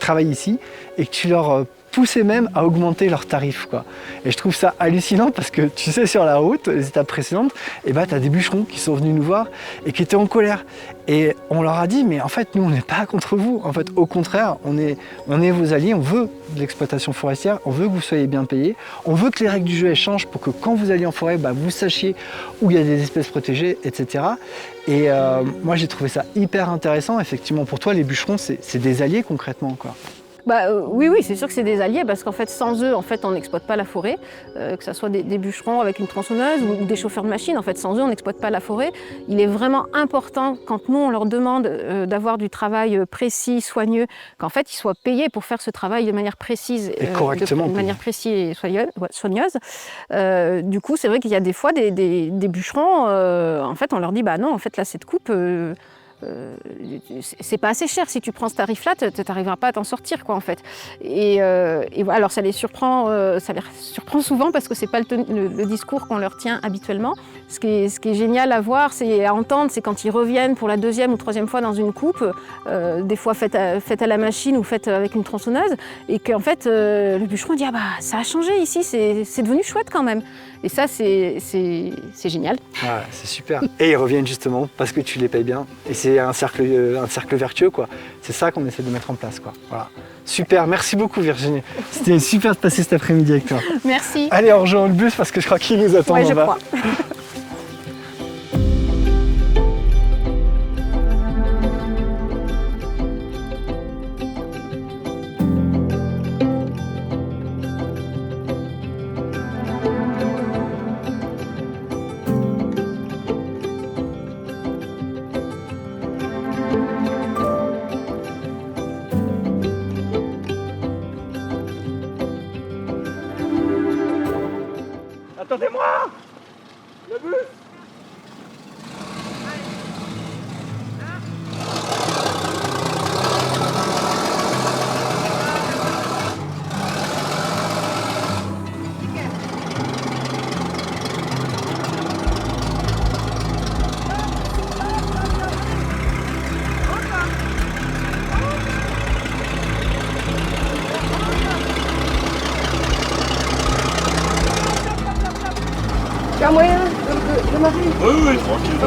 travaillent ici et que tu leur poussais même à augmenter leurs tarifs, quoi. Et je trouve ça hallucinant parce que, tu sais, sur la route, les étapes précédentes, tu as des bûcherons qui sont venus nous voir et qui étaient en colère. Et on leur a dit, mais en fait, nous, on n'est pas contre vous. En fait, au contraire, on est vos alliés, on veut de l'exploitation forestière, on veut que vous soyez bien payés, on veut que les règles du jeu changent pour que quand vous allez en forêt, vous sachiez où il y a des espèces protégées, etc. Et moi, j'ai trouvé ça hyper intéressant. Effectivement, pour toi, les bûcherons, c'est des alliés concrètement, quoi. Oui, c'est sûr que c'est des alliés parce qu'en fait, sans eux, en fait, on n'exploite pas la forêt, que ce soit des bûcherons avec une tronçonneuse ou des chauffeurs de machines. En fait, sans eux, on n'exploite pas la forêt. Il est vraiment important, quand nous, on leur demande d'avoir du travail précis, soigneux, qu'en fait, ils soient payés pour faire ce travail de manière précise, et correctement, de manière précise et soigneuse. Du coup, c'est vrai qu'il y a des fois des bûcherons, en fait, on leur dit, non, en fait, là, cette coupe... c'est pas assez cher. Si tu prends ce tarif-là, tu n'arriveras pas à t'en sortir, quoi, en fait. Et alors ça les surprend souvent parce que c'est pas le discours qu'on leur tient habituellement. Ce qui est génial à voir, c'est à entendre, c'est quand ils reviennent pour la 2e ou 3e fois dans une coupe, des fois faite à la machine ou faite avec une tronçonneuse, et qu'en fait le bûcheron dit ça a changé ici, c'est devenu chouette quand même. Et ça, c'est génial. Ouais, c'est super. Et ils reviennent justement parce que tu les payes bien. Et c'est un cercle vertueux, quoi. C'est ça qu'on essaie de mettre en place, quoi. Voilà. Super, merci beaucoup Virginie. C'était super de passer cet après-midi avec toi. Merci. Allez, on rejoint le bus parce que je crois qu'il nous attend en bas. Ouais, je crois. Attendez-moi! Le Oui, tranquille.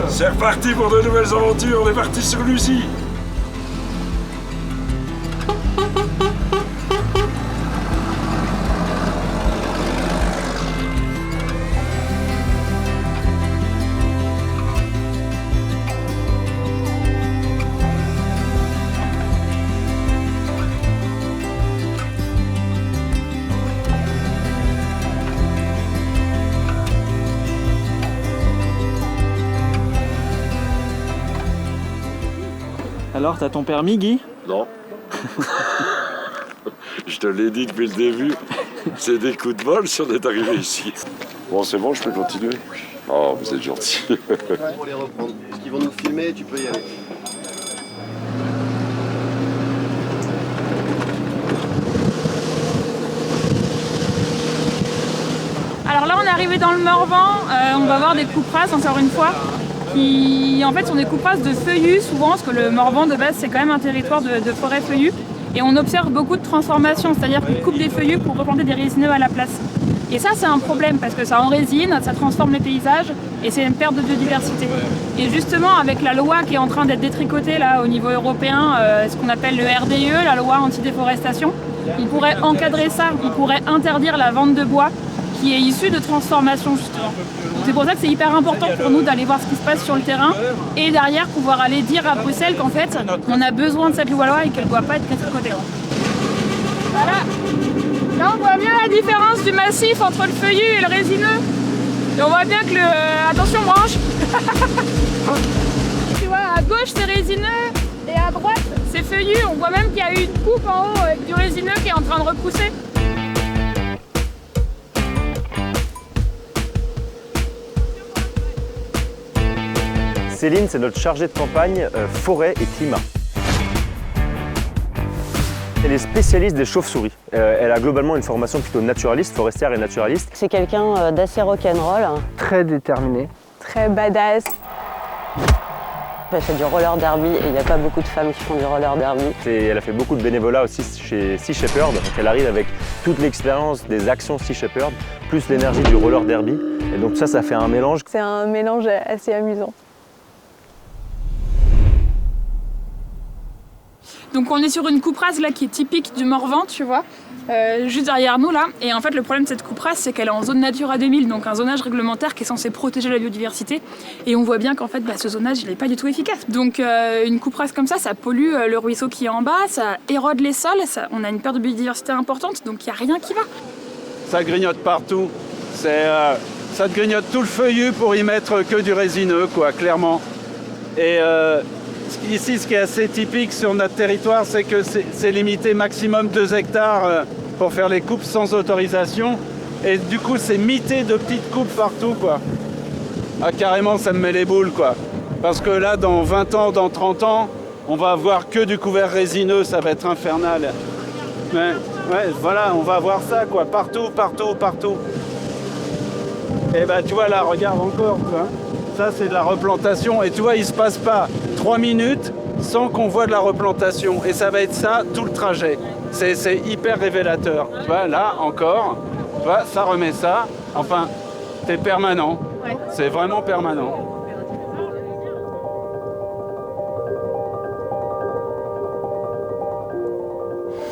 C'est reparti pour de nouvelles aventures, on est parti sur Lucie. Alors, t'as ton permis, Guy? Non. Je te l'ai dit depuis le début, c'est des coups de bol si on est arrivé ici. Bon, c'est bon, je peux continuer? Oh, vous êtes gentil. Pour les reprendre, parce qu'ils vont nous filmer, tu peux y aller. Alors là, on est arrivé dans le Morvan, on va voir des coupes rases encore une fois, qui en fait sont des coupes rases de feuillus souvent, parce que le Morvan de base c'est quand même un territoire de forêt feuillue, et on observe beaucoup de transformations, c'est-à-dire qu'ils coupent des feuillus pour replanter des résineux à la place. Et ça c'est un problème parce que ça enrésine, ça transforme les paysages et c'est une perte de biodiversité. Et justement avec la loi qui est en train d'être détricotée là au niveau européen, ce qu'on appelle le RDE, la loi anti-déforestation, il pourrait encadrer ça, il pourrait interdire la vente de bois qui est issue de transformation justement. C'est pour ça que c'est hyper important pour nous d'aller voir ce qui se passe sur le terrain et derrière pouvoir aller dire à Bruxelles qu'en fait on a besoin de cette loi-là et qu'elle ne doit pas être détricotée. Voilà. Là on voit bien la différence du massif entre le feuillu et le résineux. Et on voit bien que le... Attention branche. Tu vois, à gauche c'est résineux et à droite c'est feuillu. On voit même qu'il y a eu une coupe en haut avec du résineux qui est en train de repousser. Céline, c'est notre chargée de campagne forêt et climat. Elle est spécialiste des chauves-souris. Elle a globalement une formation plutôt naturaliste, forestière et naturaliste. C'est quelqu'un d'assez rock'n'roll. Très déterminé. Très badass. Elle fait du roller derby et il n'y a pas beaucoup de femmes qui font du roller derby. Elle a fait beaucoup de bénévolat aussi chez Sea Shepherd. Donc elle arrive avec toute l'expérience des actions Sea Shepherd, plus l'énergie du roller derby. Et donc ça fait un mélange. C'est un mélange assez amusant. Donc on est sur une coupe rase là qui est typique du Morvan, tu vois, juste derrière nous là. Et en fait le problème de cette coupe rase c'est qu'elle est en zone Natura 2000, donc un zonage réglementaire qui est censé protéger la biodiversité. Et on voit bien qu'en fait ce zonage il n'est pas du tout efficace. Donc une coupe rase comme ça pollue le ruisseau qui est en bas, ça érode les sols, on a une perte de biodiversité importante, donc il n'y a rien qui va. Ça grignote partout, ça te grignote tout le feuillu pour y mettre que du résineux quoi, clairement. Et ici, ce qui est assez typique sur notre territoire, c'est que c'est limité maximum 2 hectares pour faire les coupes sans autorisation. Et du coup, c'est mité de petites coupes partout, quoi. Ah, carrément, ça me met les boules, quoi. Parce que là, dans 20 ans, dans 30 ans, on va avoir que du couvert résineux, ça va être infernal. Mais, ouais, voilà, on va avoir ça, quoi. Partout, partout, partout. Et bah, tu vois, là, regarde encore, quoi. Ça, c'est de la replantation. Et tu vois, il ne se passe pas 3 minutes sans qu'on voit de la replantation. Et ça va être ça tout le trajet. C'est hyper révélateur. Tu vois, là, encore, tu vois, ça remet ça. Enfin, c'est permanent. Ouais. C'est vraiment permanent.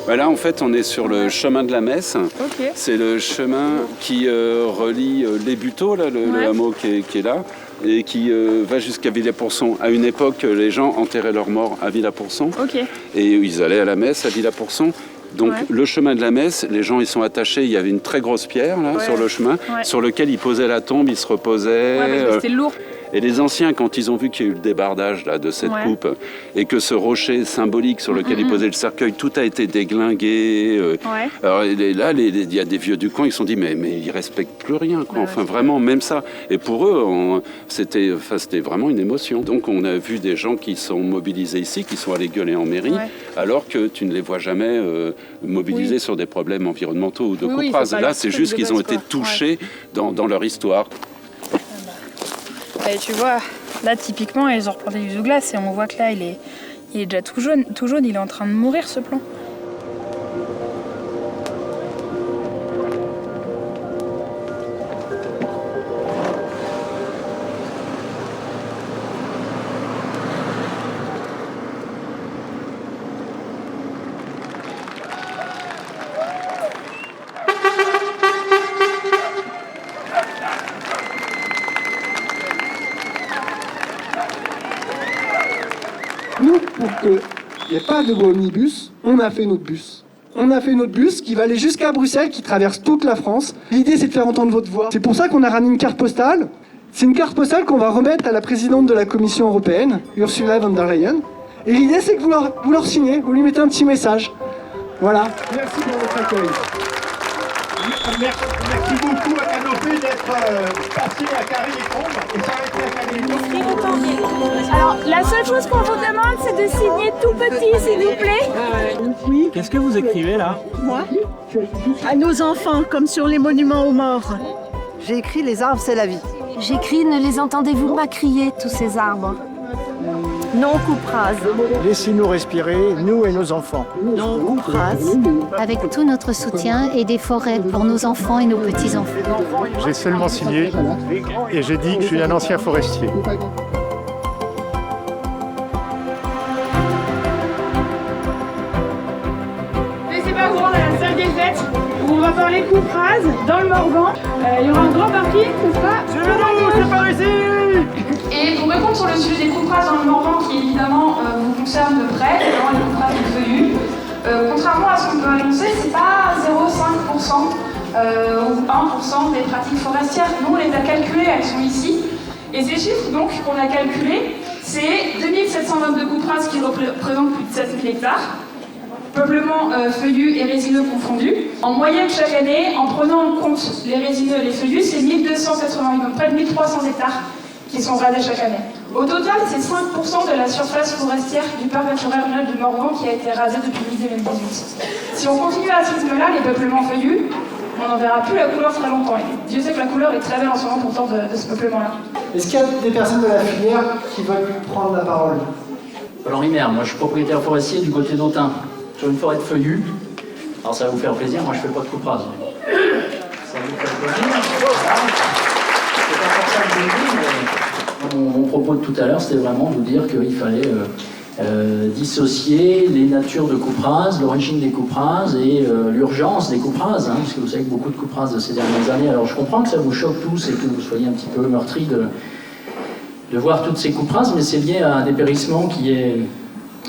Là, en fait, on est sur le chemin de la Messe. Okay. C'est le chemin qui relie les Buteaux, là, le hameau qui est là, et qui va jusqu'à Villers-Pourçon. À une époque, les gens enterraient leurs morts à Villers-Pourçon. Okay. Et ils allaient à la messe à Villers-Pourçon. Donc le chemin de la Messe, les gens ils sont attachés, il y avait une très grosse pierre là, sur le chemin, sur lequel ils posaient la tombe, ils se reposaient. Ouais, parce que c'était lourd. Et les anciens, quand ils ont vu qu'il y a eu le débardage là, de cette coupe, et que ce rocher symbolique sur lequel ils posaient le cercueil, tout a été déglingué. Alors là, il y a des vieux du coin, ils se sont dit, mais ils ne respectent plus rien. Quoi. Enfin, vraiment, même ça. Et pour eux, c'était vraiment une émotion. Donc, on a vu des gens qui sont mobilisés ici, qui sont allés gueuler en mairie, alors que tu ne les vois jamais mobilisés sur des problèmes environnementaux ou de coupe rase. Là, c'est juste qu'ils ont été touchés dans leur histoire. Et tu vois, là typiquement ils ont replanté du Douglas et on voit que là il est déjà tout jaune, il est en train de mourir ce plant. pour qu'il n'y ait pas de voie omnibus, on a fait notre bus. On a fait notre bus qui va aller jusqu'à Bruxelles, qui traverse toute la France. L'idée, c'est de faire entendre votre voix. C'est pour ça qu'on a ramené une carte postale. C'est une carte postale qu'on va remettre à la présidente de la Commission européenne, Ursula von der Leyen. Et l'idée, c'est que vous leur signez, vous lui mettez un petit message. Voilà. Merci pour votre accueil. Merci beaucoup à Canopé d'être passé à Carré-les-Combes et s'arrêter à Carré-les-Combes. Alors, la seule chose qu'on vous demande, c'est de signer tout petit, s'il vous plaît. Oui. Qu'est-ce que vous écrivez là? Moi, à nos enfants, comme sur les monuments aux morts. J'ai écrit « Les arbres, c'est la vie ». J'écris « Ne les entendez-vous pas crier, tous ces arbres ». Non coupe rase. Laissez-nous respirer, nous et nos enfants. Non coupe rase. Avec tout notre soutien et des forêts pour nos enfants et nos petits-enfants. J'ai seulement signé et j'ai dit que je suis un ancien forestier. Mais c'est pas grand, on a la salle des fêtes où on va parler coupe rase dans le Morvan. Il y aura un grand parking, ce sera... C'est par ici. Et pour répondre sur le sujet des coupes rases dans le Morvan, qui évidemment vous concerne de près, notamment les coupes rases de feuillus, contrairement à ce qu'on peut annoncer, c'est pas 0,5% ou 1% des pratiques forestières. Nous, on les a calculées, elles sont ici. Et ces chiffres donc qu'on a calculés, c'est 2722 coupes rases qui représentent plus de 7000 hectares. Peuplement feuillus et résineux confondus. En moyenne chaque année, en prenant en compte les résineux et les feuillus, c'est 1288, donc près de 1300 hectares qui sont rasés chaque année. Au total, c'est 5% de la surface forestière du parc naturel régional du Morvan qui a été rasée depuis mi-2018. Si on continue à ce rythme-là, les peuplements feuillus, on n'en verra plus la couleur très longtemps. Et Dieu sait que la couleur est très belle en ce moment pourtant de ce peuplement-là. Est-ce qu'il y a des personnes de la filière qui veulent prendre la parole? Henri Maire, moi je suis propriétaire forestier du côté d'Autun, sur une forêt de feuillus. Alors ça va vous faire plaisir, moi je fais pas de coupe rase. Ça vous fait plaisir. C'est pas pour ça que je le dis, mais mon propos de tout à l'heure, c'était vraiment de vous dire qu'il fallait dissocier les natures de coupe rase, l'origine des coupes rases et l'urgence des coupes rases, hein, parce que vous savez que beaucoup de coupes rases de ces dernières années, alors je comprends que ça vous choque tous et que vous soyez un petit peu meurtris de voir toutes ces coupes rases, mais c'est lié à un dépérissement qui est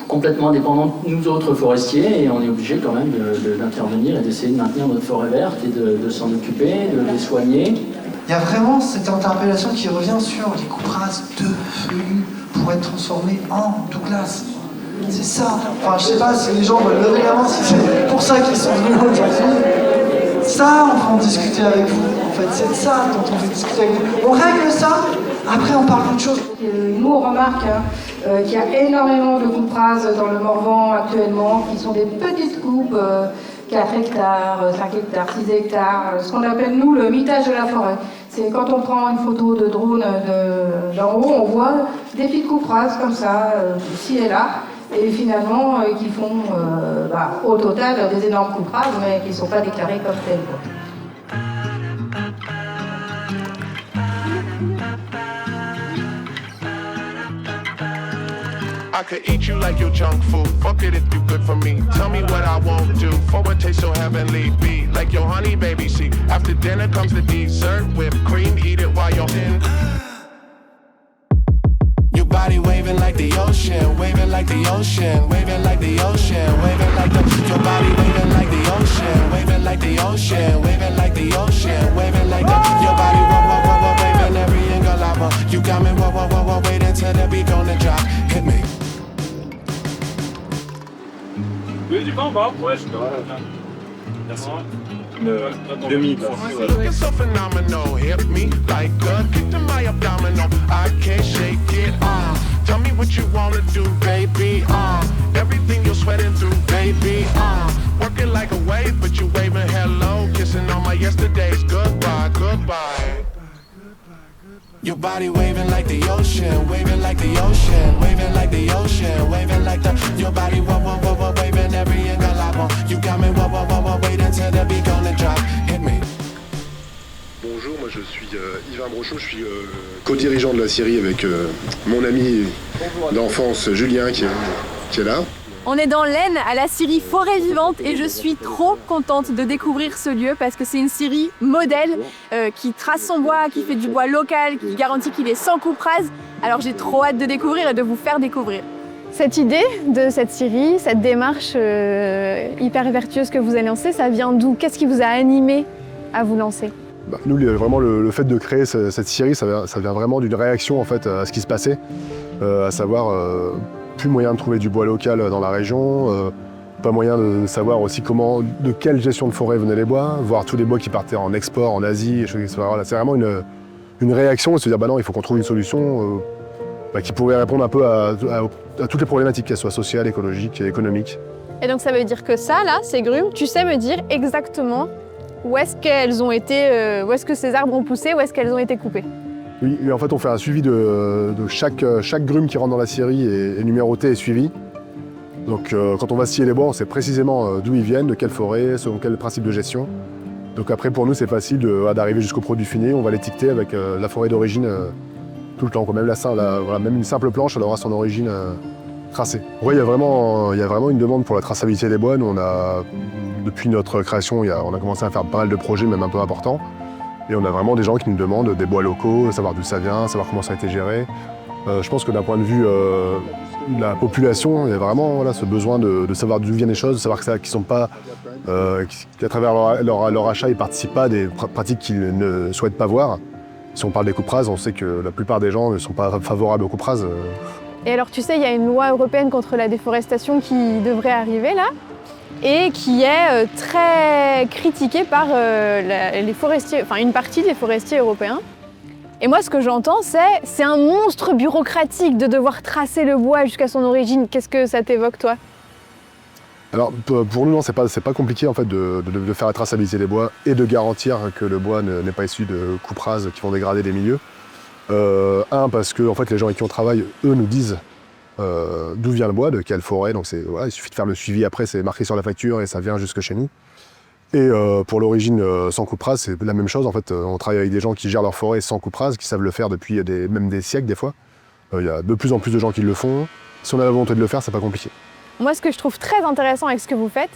complètement indépendant de nous autres forestiers et on est obligé quand même d'intervenir et d'essayer de maintenir notre forêt verte et de s'en occuper, de les soigner. Il y a vraiment cette interpellation qui revient sur les coupes rases de feuillus pour être transformées en Douglas. C'est ça. Enfin, je sais pas si les gens veulent lever la main, si c'est pour ça qu'ils sont venus aujourd'hui. Ça, on va en discuter avec vous. En fait, c'est de ça dont on veut discuter avec vous. On règle ça, après on parle d'autre chose. Nous, on remarque qu'il y a énormément de coupes rases dans le Morvan actuellement, qui sont des petites coupes, 4 hectares, 5 hectares, 6 hectares, ce qu'on appelle nous le mitage de la forêt. C'est quand on prend une photo de drone d'en haut, on voit des petites coupes rases comme ça, ici et là, et finalement qui font au total des énormes coupes rases, mais qui ne sont pas déclarées comme telles. I could eat you like your junk food. Fuck it if you good for me. Tell me what I won't do for what tastes so heavenly. Be like your honey baby. See, after dinner comes the dessert. Whipped cream, eat it while you're in. Your body waving like the ocean, waving like the ocean, waving like the ocean, waving like the. Your body waving like the ocean, waving like the ocean, waving like the ocean, waving like the. Your body waving every angle I want. You got me waiting till the beat gonna drop. Hit me. Oui, du vent, bah, ouais, je dois. Merci. 2 minutes. Looking so phenomenal, hit me like a kick to my abdominal. I can't shake it. Tell me what you wanna do, baby. Everything you're sweating through, baby. Working like a wave, but you waving hello, kissing all my yesterdays. Goodbye, goodbye. Your body waving like the ocean, waving like the ocean, waving like the ocean, waving like the. Your body waving every angle I want. You got me waiting till the beat gonna drop. Hit me. Bonjour, moi je suis Yvain Brochot, je suis co-dirigeant de la série avec mon ami d'enfance Julien qui est là. On est dans l'Aisne à la scierie Forêt Vivante et je suis trop contente de découvrir ce lieu parce que c'est une scierie modèle qui trace son bois, qui fait du bois local, qui garantit qu'il est sans coupe rase. Alors j'ai trop hâte de découvrir et de vous faire découvrir. Cette idée de cette scierie, cette démarche hyper vertueuse que vous avez lancée, ça vient d'où? Qu'est-ce qui vous a animé à vous lancer? Nous, vraiment, le fait de créer cette scierie, ça vient vraiment d'une réaction en fait, à ce qui se passait, à savoir plus moyen de trouver du bois local dans la région, pas moyen de savoir aussi de quelle gestion de forêt venaient les bois, voir tous les bois qui partaient en export en Asie, etc. Voilà, c'est vraiment une réaction de se dire non, il faut qu'on trouve une solution qui pourrait répondre un peu à toutes les problématiques, qu'elles soient sociales, écologiques et économiques. Et donc ça veut dire que ça, là, ces grumes, tu sais me dire exactement où est-ce qu'elles ont été, où est-ce que ces arbres ont poussé, où est-ce qu'elles ont été coupées? Oui, en fait on fait un suivi de chaque grume qui rentre dans la scierie est numérotée et suivie. Donc quand on va scier les bois, on sait précisément d'où ils viennent, de quelle forêt, selon quel principe de gestion. Donc après pour nous c'est facile d'arriver jusqu'au produit fini, on va l'étiqueter avec la forêt d'origine tout le temps. Même, même une simple planche elle aura son origine tracée. Oui, il y a vraiment une demande pour la traçabilité des bois. Nous depuis notre création, on a commencé à faire pas mal de projets, même un peu importants. Et on a vraiment des gens qui nous demandent des bois locaux, savoir d'où ça vient, savoir comment ça a été géré. Je pense que d'un point de vue de la population, il y a vraiment ce besoin de savoir d'où viennent les choses, de savoir qu'à travers leur achat, ils ne participent pas à des pratiques qu'ils ne souhaitent pas voir. Si on parle des coupes rases, on sait que la plupart des gens ne sont pas favorables aux coupes rases. Et alors tu sais, il y a une loi européenne contre la déforestation qui devrait arriver là, et qui est très critiquée par les forestiers, enfin une partie des forestiers européens. Et moi, ce que j'entends, c'est un monstre bureaucratique de devoir tracer le bois jusqu'à son origine. Qu'est-ce que ça t'évoque, toi? Alors, pour nous, non, c'est pas compliqué en fait de faire la traçabilité des bois et de garantir que le bois n'est pas issu de coupes rases qui vont dégrader les milieux. Parce que en fait, les gens avec qui on travaille, eux, nous disent d'où vient le bois, de quelle forêt. Donc, il suffit de faire le suivi après, c'est marqué sur la facture et ça vient jusque chez nous. Et pour l'origine sans coupe rase, c'est la même chose. En fait, on travaille avec des gens qui gèrent leur forêt sans coupe rase, qui savent le faire depuis même des siècles des fois. Il y a de plus en plus de gens qui le font. Si on a la volonté de le faire, c'est pas compliqué. Moi, ce que je trouve très intéressant avec ce que vous faites,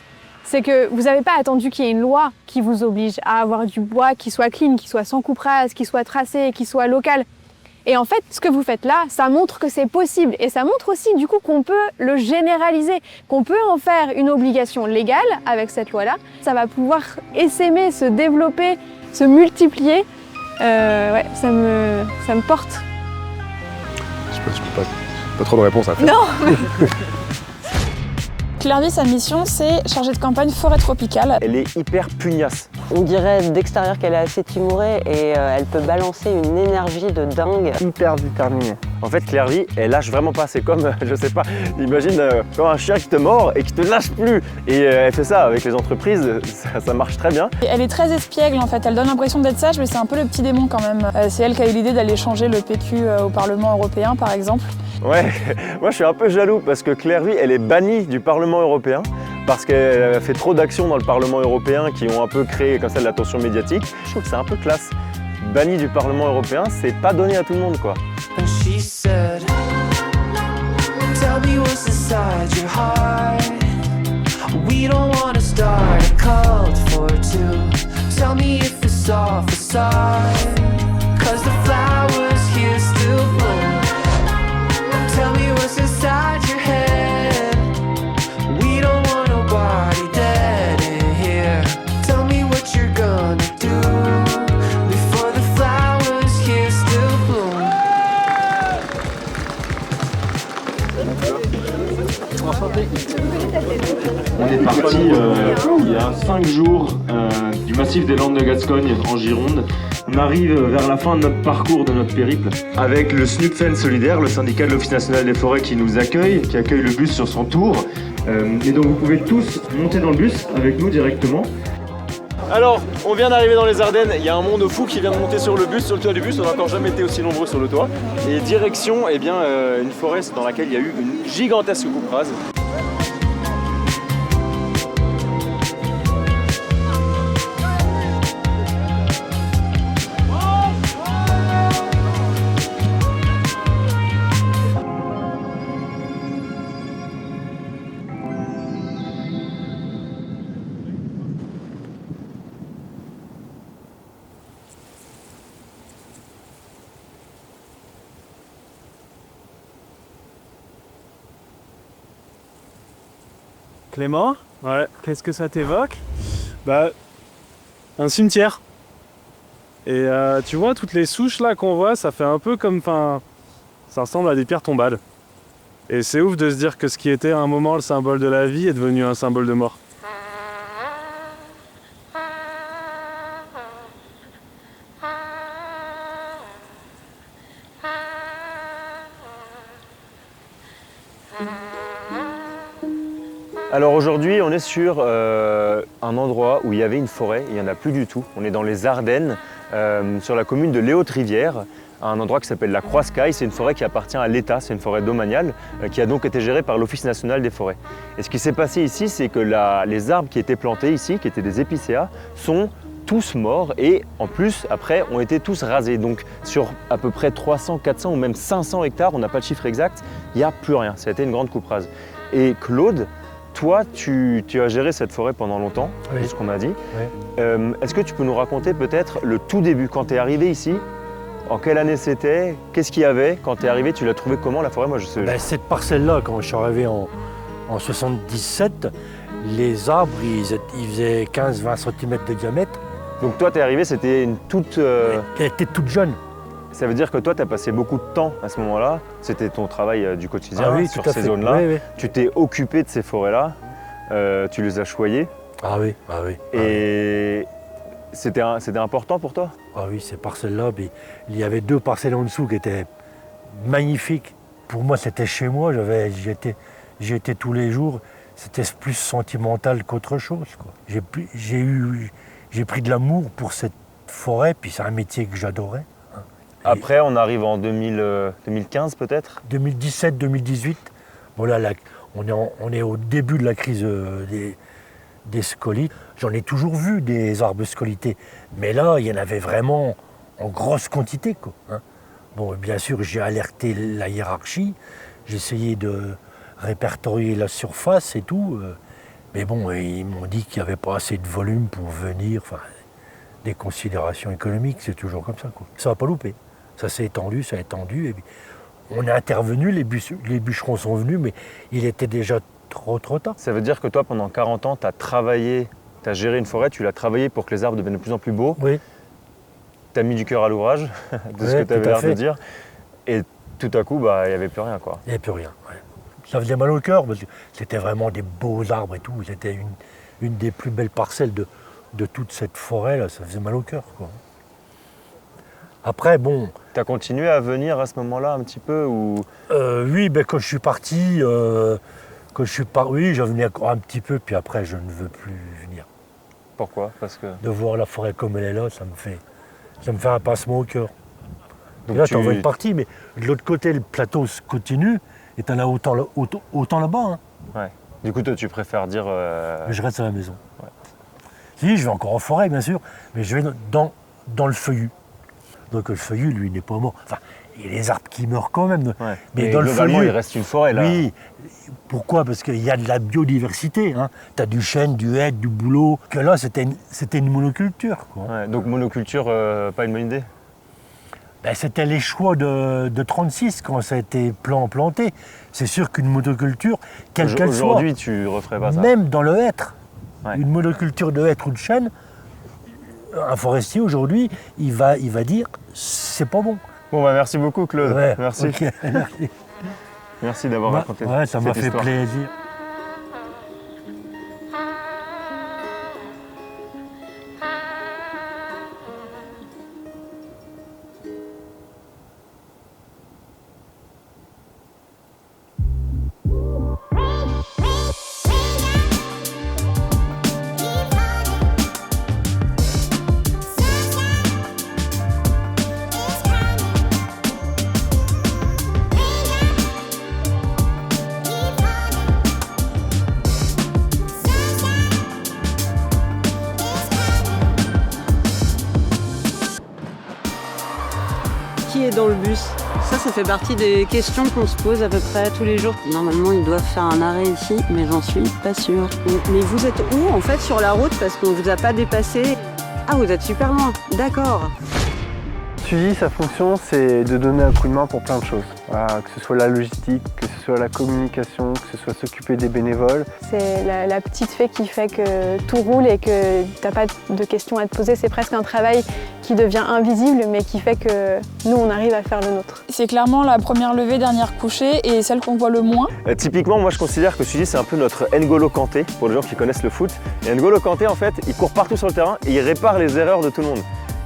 c'est que vous n'avez pas attendu qu'il y ait une loi qui vous oblige à avoir du bois qui soit clean, qui soit sans coupe rase, qui soit tracé, qui soit local. Et en fait, ce que vous faites là, ça montre que c'est possible. Et ça montre aussi, du coup, qu'on peut le généraliser, qu'on peut en faire une obligation légale avec cette loi-là. Ça va pouvoir essaimer, se développer, se multiplier. Ouais, ça me porte. Je peux pas trop de réponses à faire. Non. Clairvy, sa mission, c'est chargée de campagne forêt tropicale. Elle est hyper pugnace. On dirait d'extérieur qu'elle est assez timorée et elle peut balancer une énergie de dingue. Hyper déterminée. En fait, Clairvy, elle lâche vraiment pas. C'est comme, je sais pas, imagine comme un chien qui te mord et qui te lâche plus. Et elle fait ça avec les entreprises, ça marche très bien. Et elle est très espiègle en fait. Elle donne l'impression d'être sage, mais c'est un peu le petit démon quand même. C'est elle qui a eu l'idée d'aller changer le PQ au Parlement européen, par exemple. Ouais, moi je suis un peu jaloux parce que Clairvy, elle est bannie du Parlement européen parce qu'elle a fait trop d'actions dans le Parlement européen qui ont un peu créé comme ça de l'attention médiatique. Je trouve que c'est un peu classe. Bannie du Parlement européen, c'est pas donné à tout le monde quoi. And she said, tell me what's inside your heart. We don't wanna start a cult for two. Tell me if it's all facade. Cause the flowers here still bloom. Tell me what's inside your head. We don't want nobody dead in here. Tell me what you're gonna do before the flowers here still bloom. On est parti il y a 5 jours du massif des Landes de Gascogne en Gironde. On arrive vers la fin de notre parcours, de notre périple, avec le SNUPFEN Solidaire, le syndicat de l'Office national des forêts qui nous accueille, qui accueille le bus sur son tour. Et donc vous pouvez tous monter dans le bus avec nous directement. Alors, on vient d'arriver dans les Ardennes, il y a un monde fou qui vient de monter sur le bus, sur le toit du bus, on n'a encore jamais été aussi nombreux sur le toit. Et direction, une forêt dans laquelle il y a eu une gigantesque coupe rase. Clément, ouais, qu'est-ce que ça t'évoque? Bah, un cimetière. Et tu vois, toutes les souches là qu'on voit, ça fait un peu comme, ça ressemble à des pierres tombales. Et c'est ouf de se dire que ce qui était à un moment le symbole de la vie est devenu un symbole de mort. Alors aujourd'hui, on est sur un endroit où il y avait une forêt, il n'y en a plus du tout. On est dans les Ardennes, sur la commune de Les-Hautes-Rivières, un endroit qui s'appelle la Croix-Sky. C'est une forêt qui appartient à l'État, c'est une forêt domaniale qui a donc été gérée par l'Office national des forêts. Et ce qui s'est passé ici, c'est que les arbres qui étaient plantés ici, qui étaient des épicéas, sont tous morts et en plus, après, ont été tous rasés. Donc sur à peu près 300, 400 ou même 500 hectares, on n'a pas de chiffre exact, il n'y a plus rien. Ça a été une grande coupe rase. Et Claude, toi, tu as géré cette forêt pendant longtemps, c'est ce qu'on m'a dit. Oui. Est-ce que tu peux nous raconter peut-être le tout début, quand tu es arrivé ici? En quelle année c'était? Qu'est-ce qu'il y avait? Quand tu es arrivé, tu l'as trouvé comment la forêt? Moi, je sais. Cette parcelle-là, quand je suis arrivé en 77, les arbres, ils faisaient 15-20 cm de diamètre. Donc toi, tu es arrivé, c'était une toute... Elle était toute jeune. Ça veut dire que toi, tu as passé beaucoup de temps à ce moment-là. C'était ton travail du quotidien sur ces zones-là. Oui, oui. Tu t'es occupé de ces forêts-là. Tu les as choyées. Ah oui, ah oui. Et c'était important pour toi? Ah oui, ces parcelles-là, il y avait 2 parcelles en dessous qui étaient magnifiques. Pour moi, c'était chez moi. J'y étais tous les jours. C'était plus sentimental qu'autre chose, quoi. J'ai pris de l'amour pour cette forêt, puis c'est un métier que j'adorais. Après, on arrive en 2015 peut-être? 2017, 2018. Bon là, on est au début de la crise des scolites. J'en ai toujours vu des arbres scolités, mais là, il y en avait vraiment en grosse quantité, quoi, hein. Bon, bien sûr, j'ai alerté la hiérarchie, j'ai essayé de répertorier la surface et tout, mais bon, ils m'ont dit qu'il n'y avait pas assez de volume pour venir, des considérations économiques, c'est toujours comme ça, quoi. Ça va pas louper. Ça s'est étendu, et puis on est intervenu, les bûcherons sont venus, mais il était déjà trop tard. Ça veut dire que toi, pendant 40 ans, tu as travaillé, tu as géré une forêt, tu l'as travaillé pour que les arbres deviennent de plus en plus beaux. Oui. Tu as mis du cœur à l'ouvrage, de ce que tu avais l'air de dire. Et tout à coup, il n'y avait plus rien, quoi. Il n'y avait plus rien, ouais. Ça faisait mal au cœur, parce que c'était vraiment des beaux arbres et tout. C'était une des plus belles parcelles de toute cette forêt-là. Ça faisait mal au cœur, quoi. Après, bon... Tu as continué à venir à ce moment-là un petit peu ou... Oui, quand je suis parti, oui, je venais un petit peu, puis après, je ne veux plus venir. Pourquoi? Parce que... De voir la forêt comme elle est là, ça me fait un pincement au cœur. Donc là, tu en vois une partie, mais de l'autre côté, le plateau se continue, et tu en as autant là-bas. Hein. Ouais. Du coup, toi, tu préfères dire... Mais je reste à la maison. Ouais. Si, je vais encore en forêt, bien sûr, mais je vais dans le feuillu. Donc le feuillu, lui, n'est pas mort. Enfin, il y a les arbres qui meurent quand même. Ouais. Mais dans globalement, le feuillu, il reste une forêt, là. Oui. Pourquoi? Parce qu'il y a de la biodiversité. Hein. Tu as du chêne, du hêtre, du bouleau. Que là, c'était une monoculture, quoi. Ouais, donc monoculture, pas une bonne idée? C'était les choix de 36 quand ça a été planté. C'est sûr qu'une monoculture, quelle qu'elle soit... Aujourd'hui, tu referais pas ça? Même dans le hêtre. Ouais. Une monoculture de hêtre ou de chêne, un forestier aujourd'hui, il va dire c'est pas bon. Bon, merci beaucoup, Claude. Ouais, merci. Okay, merci. Merci d'avoir raconté cette histoire. Ça m'a fait plaisir. Qui est dans le bus? Ça fait partie des questions qu'on se pose à peu près tous les jours. Normalement, ils doivent faire un arrêt ici, mais j'en suis pas sûre. Mais vous êtes où, en fait, sur la route? Parce qu'on vous a pas dépassé. Ah, vous êtes super loin. D'accord. Suzy, sa fonction, c'est de donner un coup de main pour plein de choses. Voilà, que ce soit la logistique, que ce soit la communication, que ce soit s'occuper des bénévoles. C'est la petite fée qui fait que tout roule et que t'as pas de questions à te poser. C'est presque un travail qui devient invisible, mais qui fait que nous, on arrive à faire le nôtre. C'est clairement la première levée, dernière couchée et celle qu'on voit le moins. Typiquement, moi je considère que Suzy c'est un peu notre N'Golo Kanté, pour les gens qui connaissent le foot. Et N'Golo Kanté, en fait, il court partout sur le terrain et il répare les erreurs de tout le monde.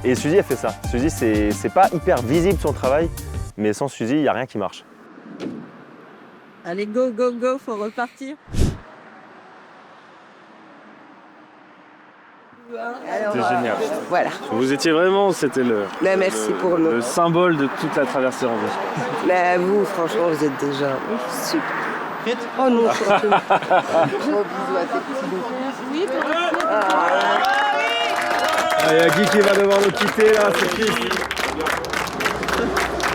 Et Suzy, elle fait ça. Suzy, c'est pas hyper visible son travail, mais sans Suzy, il n'y a rien qui marche. Allez, go, go, go, faut repartir. C'était génial. Voilà. Vous étiez vraiment, c'était Merci pour le symbole de toute la traversée en vie. Mais vous, franchement, vous êtes déjà super. Oh non, surtout. Gros bisous à tes petits bouts. Oui, Il y a Guy qui va devoir nous quitter là, c'est triste.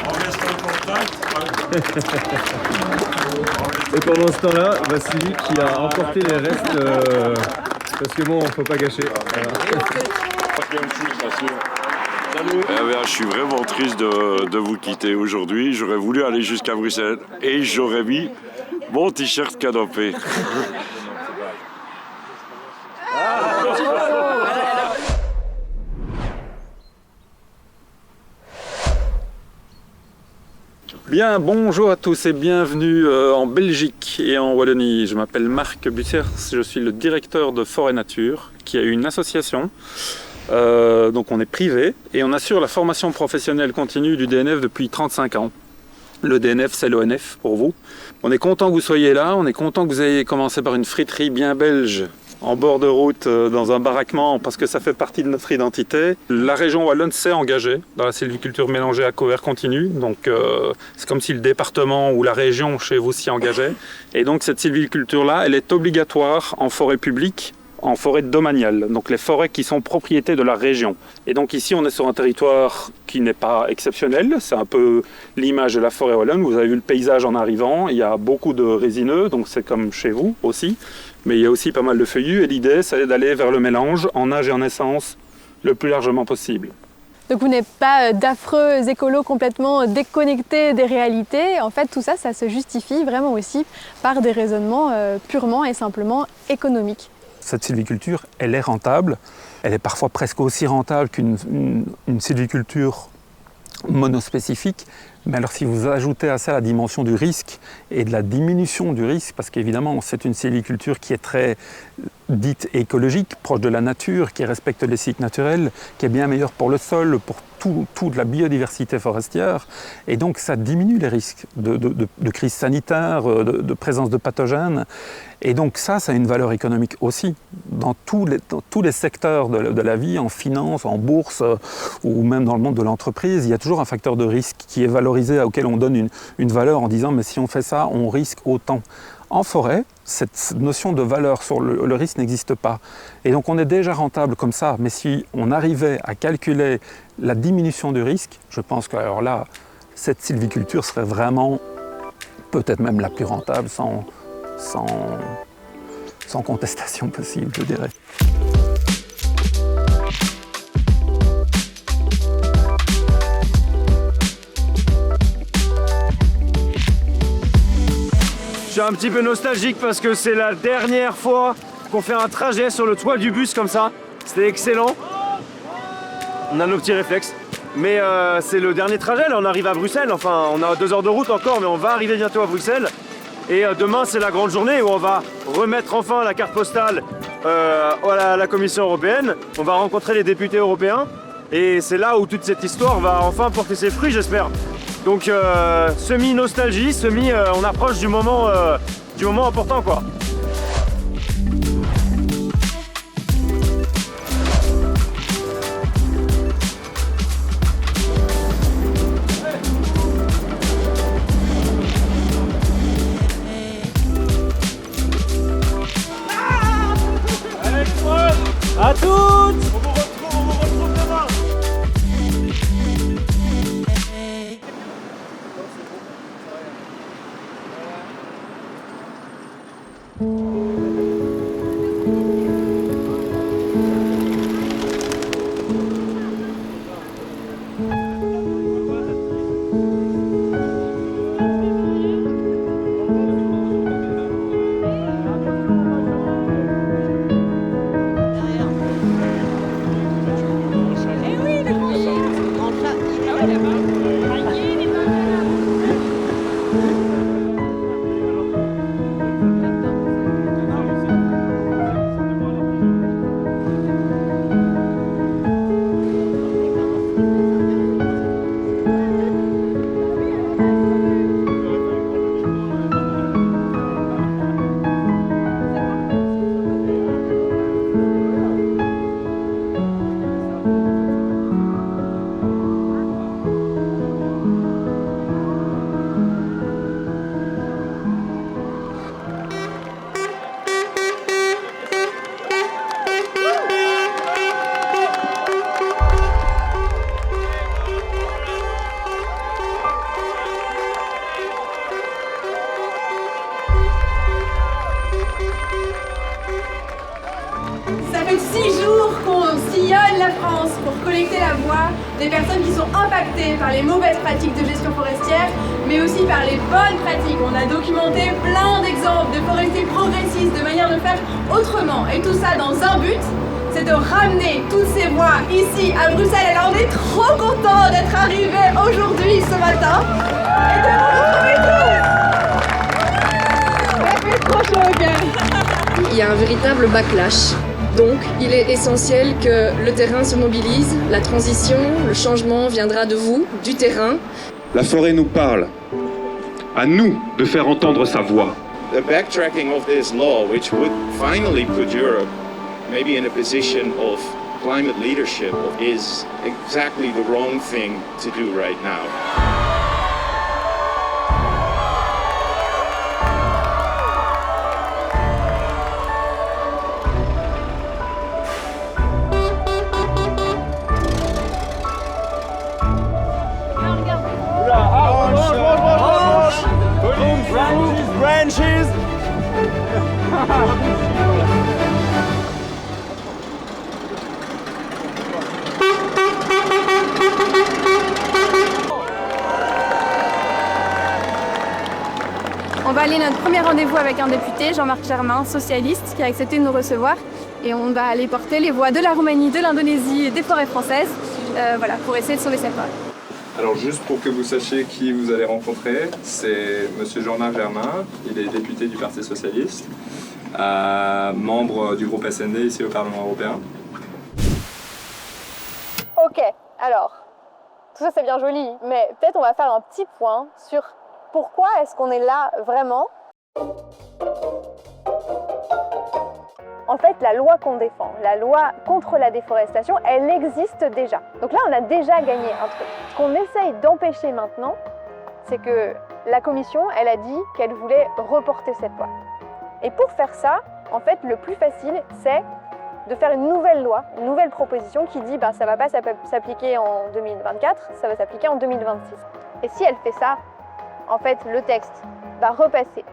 On reste en contact. Et pendant ce temps-là, Vassili qui a emporté les restes parce que bon, faut pas gâcher. Voilà. Je suis vraiment triste de vous quitter aujourd'hui. J'aurais voulu aller jusqu'à Bruxelles et j'aurais mis mon t-shirt canopé. Bien, bonjour à tous et bienvenue en Belgique et en Wallonie. Je m'appelle Marc Bussers, je suis le directeur de Forêt Nature, qui a une association. Donc on est privé et on assure la formation professionnelle continue du DNF depuis 35 ans. Le DNF, c'est l'ONF pour vous. On est content que vous soyez là, on est content que vous ayez commencé par une friterie bien belge en bord de route, dans un baraquement, parce que ça fait partie de notre identité. La région wallonne s'est engagée dans la sylviculture mélangée à couvert continu, donc c'est comme si le département ou la région chez vous s'y engageait. Et donc cette sylviculture-là, elle est obligatoire en forêt publique, en forêt domaniale, donc les forêts qui sont propriétés de la région. Et donc ici, on est sur un territoire qui n'est pas exceptionnel, c'est un peu l'image de la forêt wallonne. Vous avez vu le paysage en arrivant, il y a beaucoup de résineux, donc c'est comme chez vous aussi. Mais il y a aussi pas mal de feuillus et l'idée c'est d'aller vers le mélange en âge et en essence le plus largement possible. Donc vous n'êtes pas d'affreux écolos complètement déconnectés des réalités. En fait, tout ça, ça se justifie vraiment aussi par des raisonnements purement et simplement économiques. Cette sylviculture, elle est rentable. Elle est parfois presque aussi rentable qu'une sylviculture monospécifique. Mais alors si vous ajoutez à ça la dimension du risque et de la diminution du risque, parce qu'évidemment c'est une sylviculture qui est très dite écologique, proche de la nature, qui respecte les cycles naturels, qui est bien meilleure pour le sol, pour toute la biodiversité forestière, et donc ça diminue les risques de crise sanitaire, de présence de pathogènes, et donc ça a une valeur économique aussi. Dans tous les secteurs de la vie, en finance, en bourse, ou même dans le monde de l'entreprise, il y a toujours un facteur de risque qui est valorisé, auquel on donne une valeur en disant mais si on fait ça, on risque autant. En forêt, cette notion de valeur sur le risque n'existe pas. Et donc on est déjà rentable comme ça, mais si on arrivait à calculer la diminution du risque, je pense que alors là, cette sylviculture serait vraiment peut-être même la plus rentable sans contestation possible, je dirais. Je suis un petit peu nostalgique parce que c'est la dernière fois qu'on fait un trajet sur le toit du bus comme ça. C'était excellent. On a nos petits réflexes. Mais c'est le dernier trajet, là on arrive à Bruxelles. Enfin, on a 2 heures de route encore, mais on va arriver bientôt à Bruxelles. Et demain, c'est la grande journée où on va remettre enfin la carte postale à la Commission européenne. On va rencontrer les députés européens. Et c'est là où toute cette histoire va enfin porter ses fruits, j'espère. Donc semi-nostalgie, on approche du moment important quoi. À toutes! On vous retrouve demain! des personnes qui sont impactées par les mauvaises pratiques de gestion forestière, mais aussi par les bonnes pratiques. On a documenté plein d'exemples de forestiers progressistes, de manière de faire autrement. Et tout ça dans un but, c'est de ramener toutes ces voix ici à Bruxelles. Alors on est trop contents d'être arrivés aujourd'hui ce matin et de vous retrouver tous. Ça fait trop chaud au cœur. Il y a un véritable backlash. Donc, il est essentiel que le terrain se mobilise. La transition, le changement viendra de vous, du terrain. La forêt nous parle. À nous de faire entendre sa voix. The backtracking of this law, which would finally put Europe maybe in a position of climate leadership, is exactly the wrong thing to do right now. Branches. On va aller à notre premier rendez-vous avec un député, Jean-Marc Germain, socialiste, qui a accepté de nous recevoir. Et on va aller porter les voix de la Roumanie, de l'Indonésie et des forêts françaises, voilà, pour essayer de sauver cette forêt. Alors juste pour que vous sachiez qui vous allez rencontrer, c'est Monsieur Jean-Marc Germain, il est député du Parti Socialiste, membre du groupe SND ici au Parlement Européen. Ok, alors, tout ça c'est bien joli, mais peut-être on va faire un petit point sur pourquoi est-ce qu'on est là vraiment. En fait, la loi qu'on défend, la loi contre la déforestation, elle existe déjà. Donc là, on a déjà gagné un truc. Ce qu'on essaye d'empêcher maintenant, c'est que la Commission, elle a dit qu'elle voulait reporter cette loi. Et pour faire ça, en fait, le plus facile, c'est de faire une nouvelle loi, une nouvelle proposition qui dit ça ne va pas s'appliquer en 2024, ça va s'appliquer en 2026. Et si elle fait ça, en fait, le texte va repasser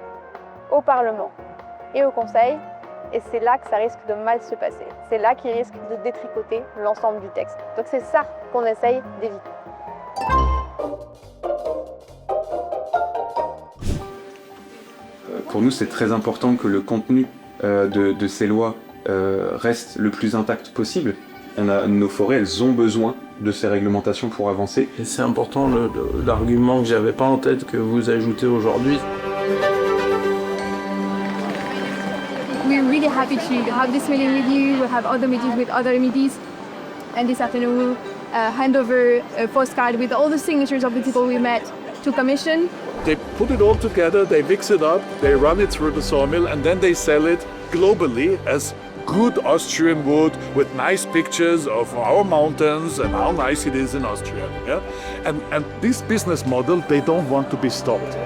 au Parlement et au Conseil, et c'est là que ça risque de mal se passer. C'est là qu'il risque de détricoter l'ensemble du texte. Donc c'est ça qu'on essaye d'éviter. Pour nous, c'est très important que le contenu de ces lois reste le plus intact possible. Nos forêts, elles ont besoin de ces réglementations pour avancer. Et c'est important l'argument que j'avais pas en tête que vous ajoutez aujourd'hui. We're really happy to have this meeting with you. We'll have other meetings with other MEPs. And this afternoon we'll hand over a postcard with all the signatures of the people we met to Commission. They put it all together, they mix it up, they run it through the sawmill, and then they sell it globally as good Austrian wood with nice pictures of our mountains and how nice it is in Austria. Yeah? And this business model, they don't want to be stopped.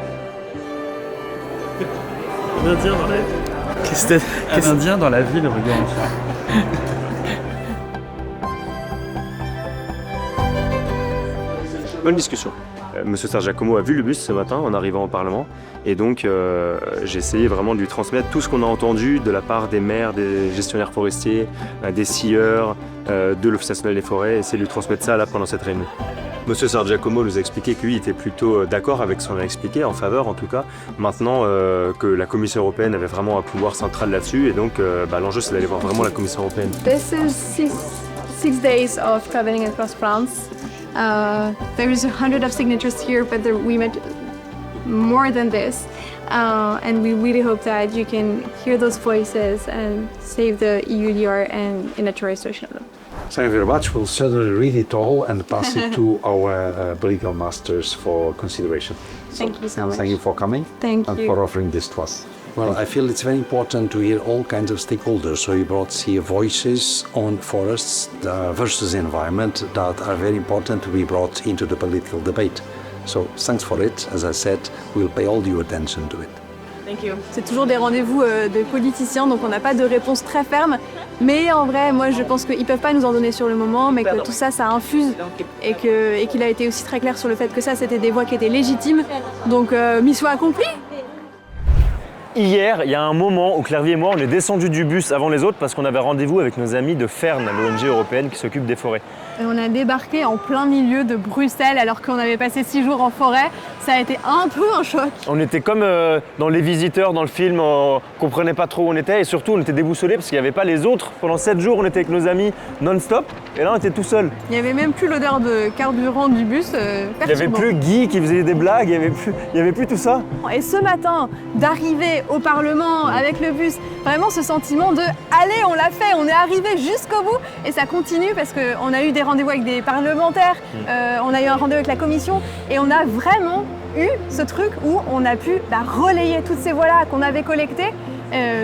Un Indien dans la ville, regarde. Bonne discussion. Monsieur Sargiacomo a vu le bus ce matin en arrivant au Parlement et donc j'ai essayé vraiment de lui transmettre tout ce qu'on a entendu de la part des maires, des gestionnaires forestiers, des scieurs, de l'Office national des forêts, essayer de lui transmettre ça là pendant cette réunion. Monsieur Sargiacomo nous a expliqué qu'il était plutôt d'accord avec ce qu'on a expliqué, en faveur en tout cas, maintenant que la Commission européenne avait vraiment un pouvoir central là-dessus et donc l'enjeu c'est d'aller voir vraiment la Commission européenne. This is six days of traveling across France. There is 100 of signatures here, but we met more than this. And we really hope that you can hear those voices and save the EUDR and the natural restoration of them. Thank you very much. We'll certainly read it all and pass it to our legal masters for consideration. Thank you so much. Thank you for coming Thank and you. for offering this to us. Well, I feel it's very important to hear all kinds of stakeholders. So you brought here voices on forests versus environment that are very important to be brought into the political debate. So thanks for it. As I said, we'll pay all due attention to it. Thank you. C'est toujours des rendez-vous de politiciens, donc on n'a pas de réponse très ferme. Mais en vrai, moi je pense qu'ils ne peuvent pas nous en donner sur le moment, mais que tout ça, ça infuse et qu'il a été aussi très clair sur le fait que ça, c'était des voix qui étaient légitimes. Donc mission accomplie. hier, il y a un moment où Clairvy et moi, on est descendus du bus avant les autres parce qu'on avait rendez-vous avec nos amis de Fern, l'ONG européenne qui s'occupe des forêts. Et on a débarqué en plein milieu de Bruxelles alors qu'on avait passé 6 jours en forêt. Ça a été un peu un choc. On était comme dans Les Visiteurs, dans le film, on comprenait pas trop où on était et surtout on était déboussolés parce qu'il n'y avait pas les autres. Pendant 7 jours, on était avec nos amis non-stop et là on était tout seul. Il n'y avait même plus l'odeur de carburant du bus. Il n'y avait plus Guy qui faisait des blagues, il n'y avait plus tout ça. Et ce matin, d'arriver au Parlement avec le bus, vraiment ce sentiment de « allez, on l'a fait, on est arrivé jusqu'au bout » et ça continue parce qu'on a eu des rendez-vous avec des parlementaires, on a eu un rendez-vous avec la commission et on a vraiment eu ce truc où on a pu relayer toutes ces voix-là qu'on avait collectées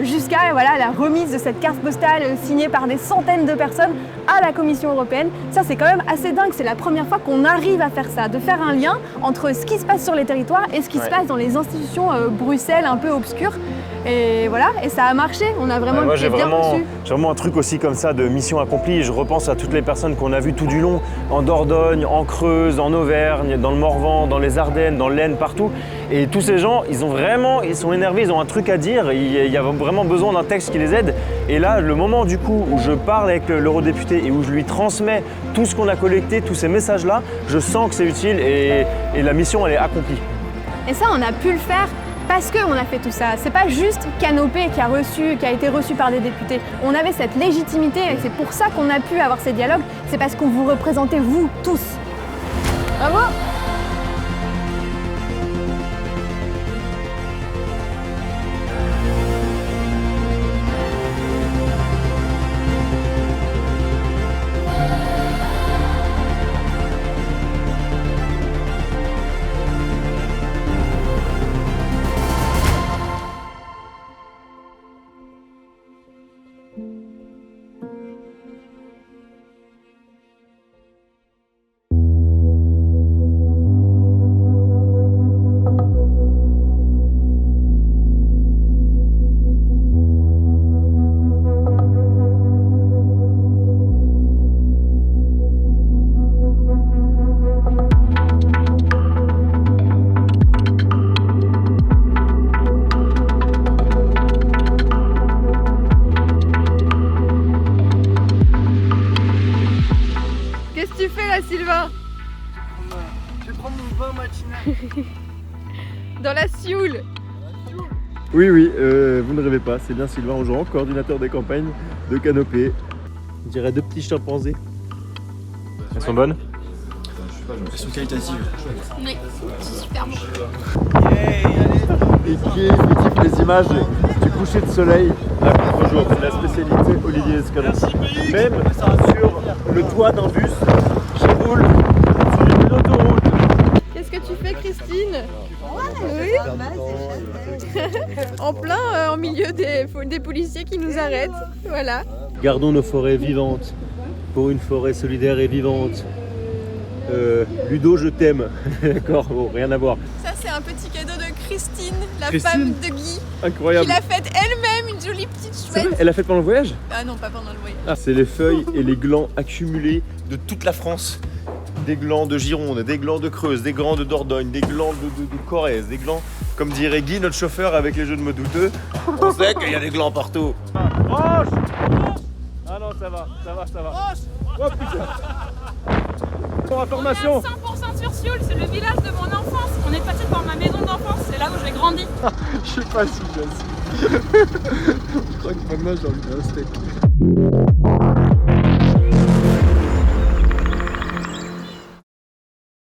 jusqu'à la remise de cette carte postale signée par des centaines de personnes à la Commission européenne. Ça, c'est quand même assez dingue. C'est la première fois qu'on arrive à faire ça, de faire un lien entre ce qui se passe sur les territoires et ce qui se passe dans les institutions Bruxelles un peu obscures. Et voilà, et ça a marché. On a vraiment été bien reçus. J'ai vraiment un truc aussi comme ça de mission accomplie. Je repense à toutes les personnes qu'on a vues tout du long, en Dordogne, en Creuse, en Auvergne, dans le Morvan, dans les Ardennes, dans l'Aisne, partout. Et tous ces gens, ils sont énervés, ils ont un truc à dire. Il y a vraiment besoin d'un texte qui les aide. Et là, le moment du coup où je parle avec l'eurodéputé et où je lui transmets tout ce qu'on a collecté, tous ces messages-là, je sens que c'est utile et la mission, elle est accomplie. Et ça, on a pu le faire parce qu'on a fait tout ça. C'est pas juste Canopé qui a été reçu par des députés. On avait cette légitimité et c'est pour ça qu'on a pu avoir ces dialogues. C'est parce qu'on vous représentez, vous, tous. Bravo! Sylvain? Je vais prendre mon bain matinal. Dans la Sioule. Oui, vous ne rêvez pas, c'est bien Sylvain Augean, coordinateur des campagnes de Canopé. On dirait 2 petits chimpanzés. Elles sont bonnes? Elles sont qualitatives. Oui, c'est super bon. Et qui kiffe les images du coucher de soleil à contre-jour. C'est la spécialité Olivier Escalon. Même sur le toit d'un bus qui roule sur une autoroute. Qu'est-ce que tu fais, Christine? Oui. En plein en milieu des policiers qui nous arrêtent. Voilà. Gardons nos forêts vivantes pour une forêt solidaire et vivante. Ludo, je t'aime. D'accord, bon, rien à voir. Ça, c'est un petit cadeau de Christine, la Christine, femme de Guy. Incroyable. Qui l'a faite elle-même, une jolie petite chouette. Elle l'a faite pendant le voyage? Ah non, pas pendant le voyage. Ah, c'est les feuilles et les glands accumulés de toute la France. Des glands de Gironde, des glands de Creuse, des glands de Dordogne, des glands de Corrèze, des glands, comme dirait Guy, notre chauffeur avec les jeux de mots douteux. On sait qu'il y a des glands partout. Roche! Ah non, ça va. Roche! Oh putain! Pour information. On est à 100% sur Sioule, c'est le village de mon enfance. On est passé par ma maison d'enfance, c'est là où j'ai grandi. Je sais pas si je crois que maintenant j'ai envie d'un steak.